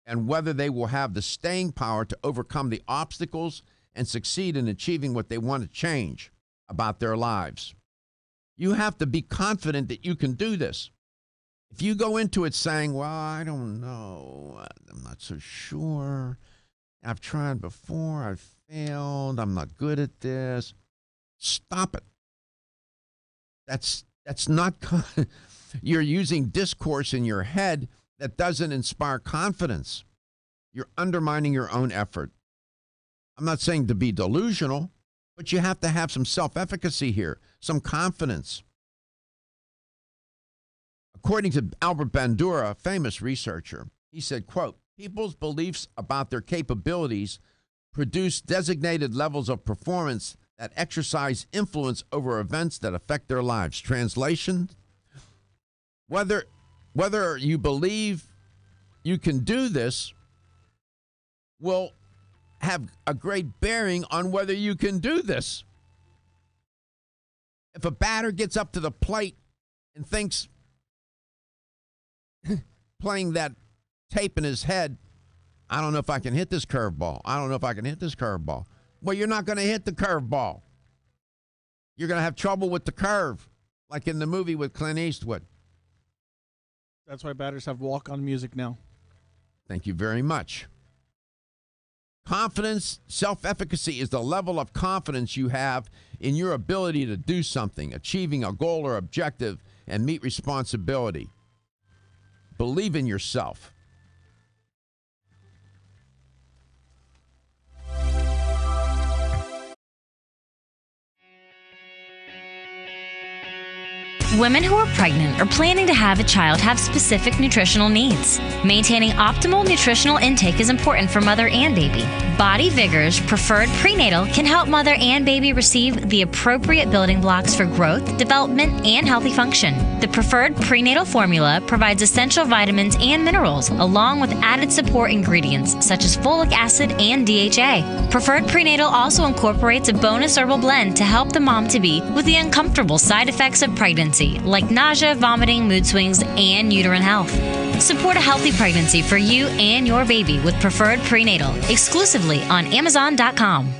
and whether they will have the staying power to overcome the obstacles and succeed in achieving what they want to change about their lives. You have to be confident that you can do this. If you go into it saying, well, I don't know, I'm not so sure, I've tried before, I've failed, I'm not good at this, stop it. That's not, you're using discourse in your head that doesn't inspire confidence. You're undermining your own effort. I'm not saying to be delusional, but you have to have some self-efficacy here, some confidence. According to Albert Bandura, a famous researcher, he said, quote, people's beliefs about their capabilities produce designated levels of performance that exercise influence over events that affect their lives. Translation, whether you believe you can do this will have a great bearing on whether you can do this. If a batter gets up to the plate and thinks, playing that tape in his head, I don't know if I can hit this curveball. I don't know if I can hit this curveball. Well, you're not going to hit the curveball. You're going to have trouble with the curve, like in the movie with Clint Eastwood. That's why batters have walk-on music now. Thank you very much. Confidence, self-efficacy is the level of confidence you have in your ability to do something, achieving a goal or objective, and meet responsibility. Believe in yourself. Women who are pregnant or planning to have a child have specific nutritional needs. Maintaining optimal nutritional intake is important for mother and baby. Body Vigor's Preferred Prenatal can help mother and baby receive the appropriate building blocks for growth, development, and healthy function. The Preferred Prenatal formula provides essential vitamins and minerals, along with added support ingredients such as folic acid and DHA. Preferred Prenatal also incorporates a bonus herbal blend to help the mom-to-be with the uncomfortable side effects of pregnancy, like nausea, vomiting, mood swings, and uterine health. Support a healthy pregnancy for you and your baby with Preferred Prenatal, exclusively on Amazon.com.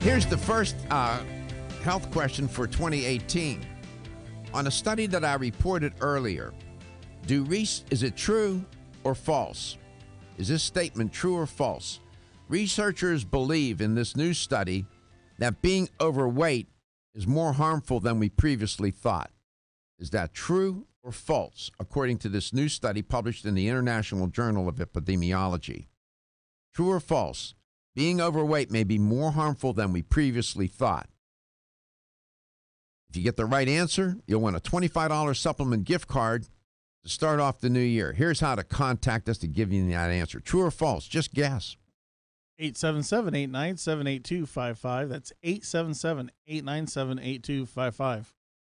Here's the first health question for 2018. On a study that I reported earlier, is it true or false? Is this statement true or false? Researchers believe in this new study that being overweight is more harmful than we previously thought. Is that true or false, according to this new study published in the International Journal of Epidemiology? True or false? Being overweight may be more harmful than we previously thought. If you get the right answer, you'll win a $25 supplement gift card to start off the new year. Here's how to contact us to give you that answer. True or false? Just guess. 877-897-8255. That's 877-897-8255.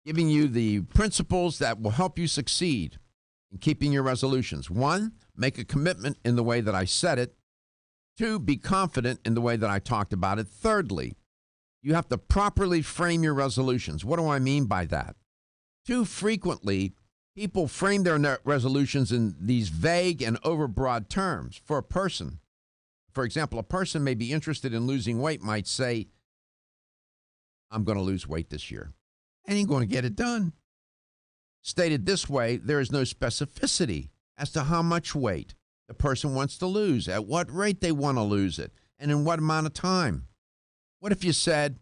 Giving you the principles that will help you succeed in keeping your resolutions. 1, make a commitment in the way that I said it. 2, be confident in the way that I talked about it. Thirdly, you have to properly frame your resolutions. What do I mean by that? Too frequently, people frame their resolutions in these vague and overbroad terms. For example, a person may be interested in losing weight, might say, I'm going to lose weight this year. And he's going to get it done. Stated this way, there is no specificity as to how much weight the person wants to lose, at what rate they want to lose it, and in what amount of time. What if you said,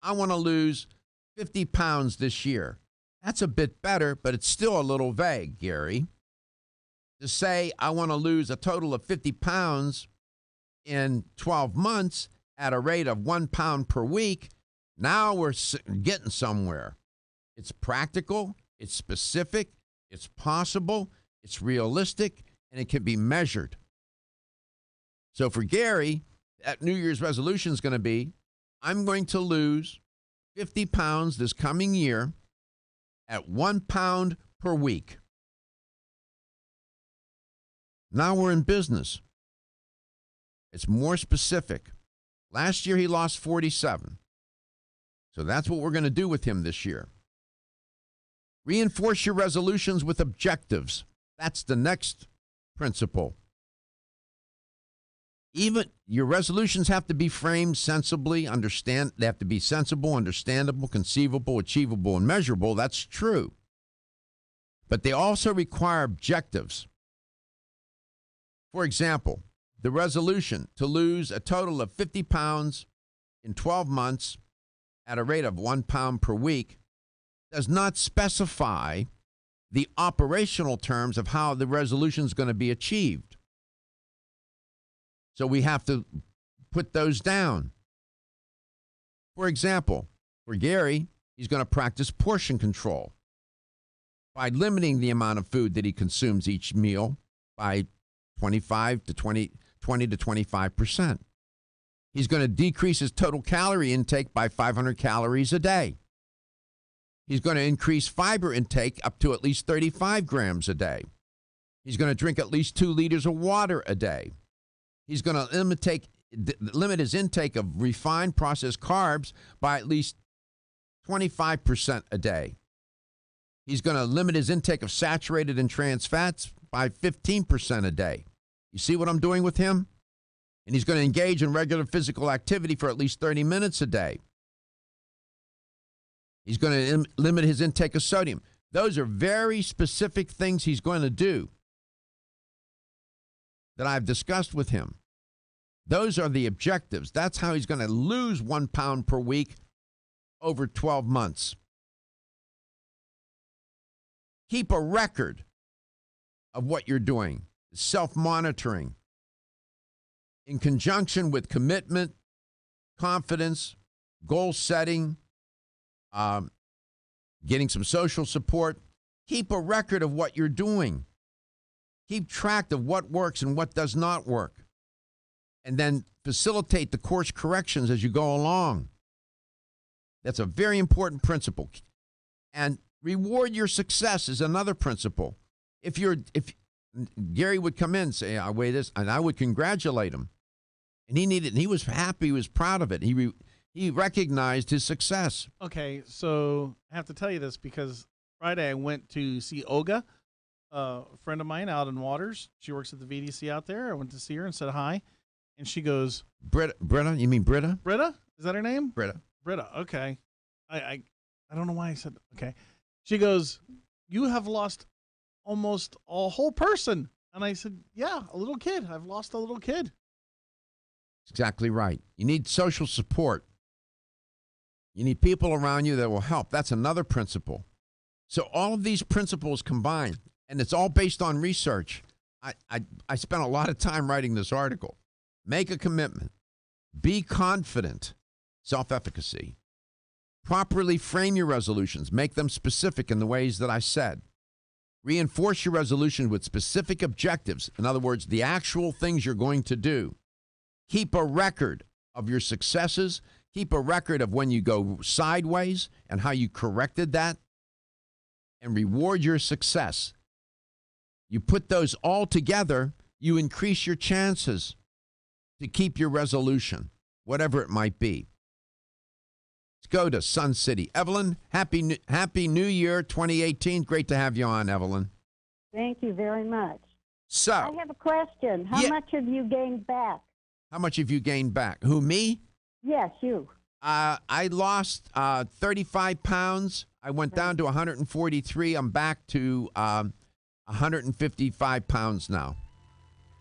I want to lose 50 pounds this year? That's a bit better, but it's still a little vague, Gary. To say, I want to lose a total of 50 pounds in 12 months at a rate of 1 pound per week, now we're getting somewhere. It's practical, it's specific, it's possible, it's realistic, and it can be measured. So for Gary, that New Year's resolution is going to be, I'm going to lose 50 pounds this coming year at 1 pound per week. Now we're in business. It's more specific. Last year he lost 47. So that's what we're going to do with him this year. Reinforce your resolutions with objectives. That's the next principle. Even your resolutions have to be framed sensibly, they have to be sensible, understandable, conceivable, achievable, and measurable. That's true. But they also require objectives. For example, the resolution to lose a total of 50 pounds in 12 months at a rate of 1 pound per week does not specify the operational terms of how the resolution is going to be achieved. So we have to put those down. For example, for Gary, he's going to practice portion control by limiting the amount of food that he consumes each meal by 20 to 25%. He's going to decrease his total calorie intake by 500 calories a day. He's going to increase fiber intake up to at least 35 grams a day. He's going to drink at least 2 liters of water a day. He's going to limit his intake of refined processed carbs by at least 25% a day. He's going to limit his intake of saturated and trans fats by 15% a day. You see what I'm doing with him? And he's going to engage in regular physical activity for at least 30 minutes a day. He's going to limit his intake of sodium. Those are very specific things he's going to do that I've discussed with him. Those are the objectives. That's how he's going to lose 1 pound per week over 12 months. Keep a record of what you're doing, self-monitoring, in conjunction with commitment, confidence, goal setting, getting some social support. Keep a record of what you're doing. Keep track of what works and what does not work. And then facilitate the course corrections as you go along. That's a very important principle. And reward your success is another principle. If Gary would come in and say, I weigh this, and I would congratulate him. And he needed, and he was happy, he was proud of it. He recognized his success. Okay, so I have to tell you this because Friday I went to see Olga, a friend of mine out in Waters. She works at the VDC out there. I went to see her and said hi. And she goes, Britta? You mean Britta? Britta? Is that her name? Britta. Britta. Okay. I don't know why I said okay. She goes, "You have lost almost a whole person." And I said, "Yeah, a little kid. I've lost a little kid." Exactly right. You need social support. You need people around you that will help. That's another principle. So all of these principles combined, and it's all based on research. I spent a lot of time writing this article. Make a commitment. Be confident. Self-efficacy. Properly frame your resolutions. Make them specific in the ways that I said. Reinforce your resolution with specific objectives. In other words, the actual things you're going to do. Keep a record of your successes. Keep a record of when you go sideways and how you corrected that. And reward your success. You put those all together, you increase your chances to keep your resolution, whatever it might be. Let's go to Sun City. Evelyn, Happy New Year 2018. Great to have you on, Evelyn. Thank you very much. So, I have a question. How much have you gained back? How much have you gained back? Who, me? Yes, you. I lost 35 pounds. I went down to 143. I'm back to 155 pounds now.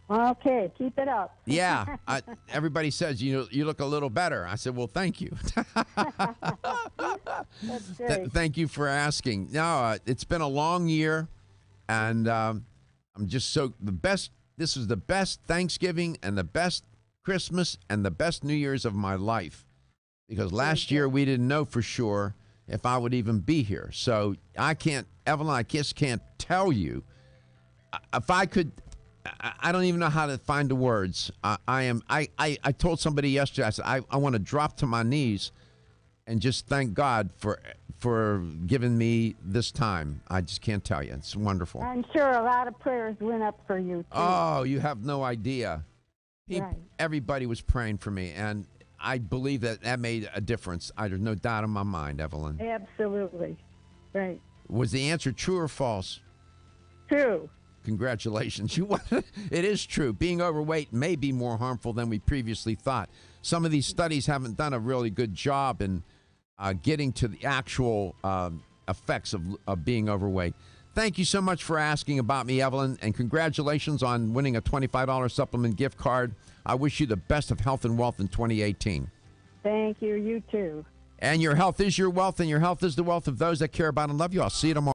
Okay, keep it up. Yeah, everybody says you look a little better. I said, well, thank you. That's great. Thank you for asking. No, it's been a long year, and I'm just the best. This is the best Thanksgiving and the best Christmas and the best New Year's of my life, because last year we didn't know for sure if I would even be here. So Evelyn, I just can't tell you. If I could, I don't even know how to find the words. I told somebody yesterday, I said, I want to drop to my knees and just thank God for giving me this time. I just can't tell you. It's wonderful. I'm sure a lot of prayers went up for you, too. Oh, you have no idea. Right. Everybody was praying for me, and I believe that made a difference. There's no doubt in my mind, Evelyn. Absolutely. Right. Was the answer true or false? True. Congratulations. It is true. Being overweight may be more harmful than we previously thought. Some of these studies haven't done a really good job in getting to the actual effects of being overweight. Thank you so much for asking about me, Evelyn, and congratulations on winning a $25 supplement gift card. I wish you the best of health and wealth in 2018. Thank you. You too. And your health is your wealth, and your health is the wealth of those that care about and love you. I'll see you tomorrow.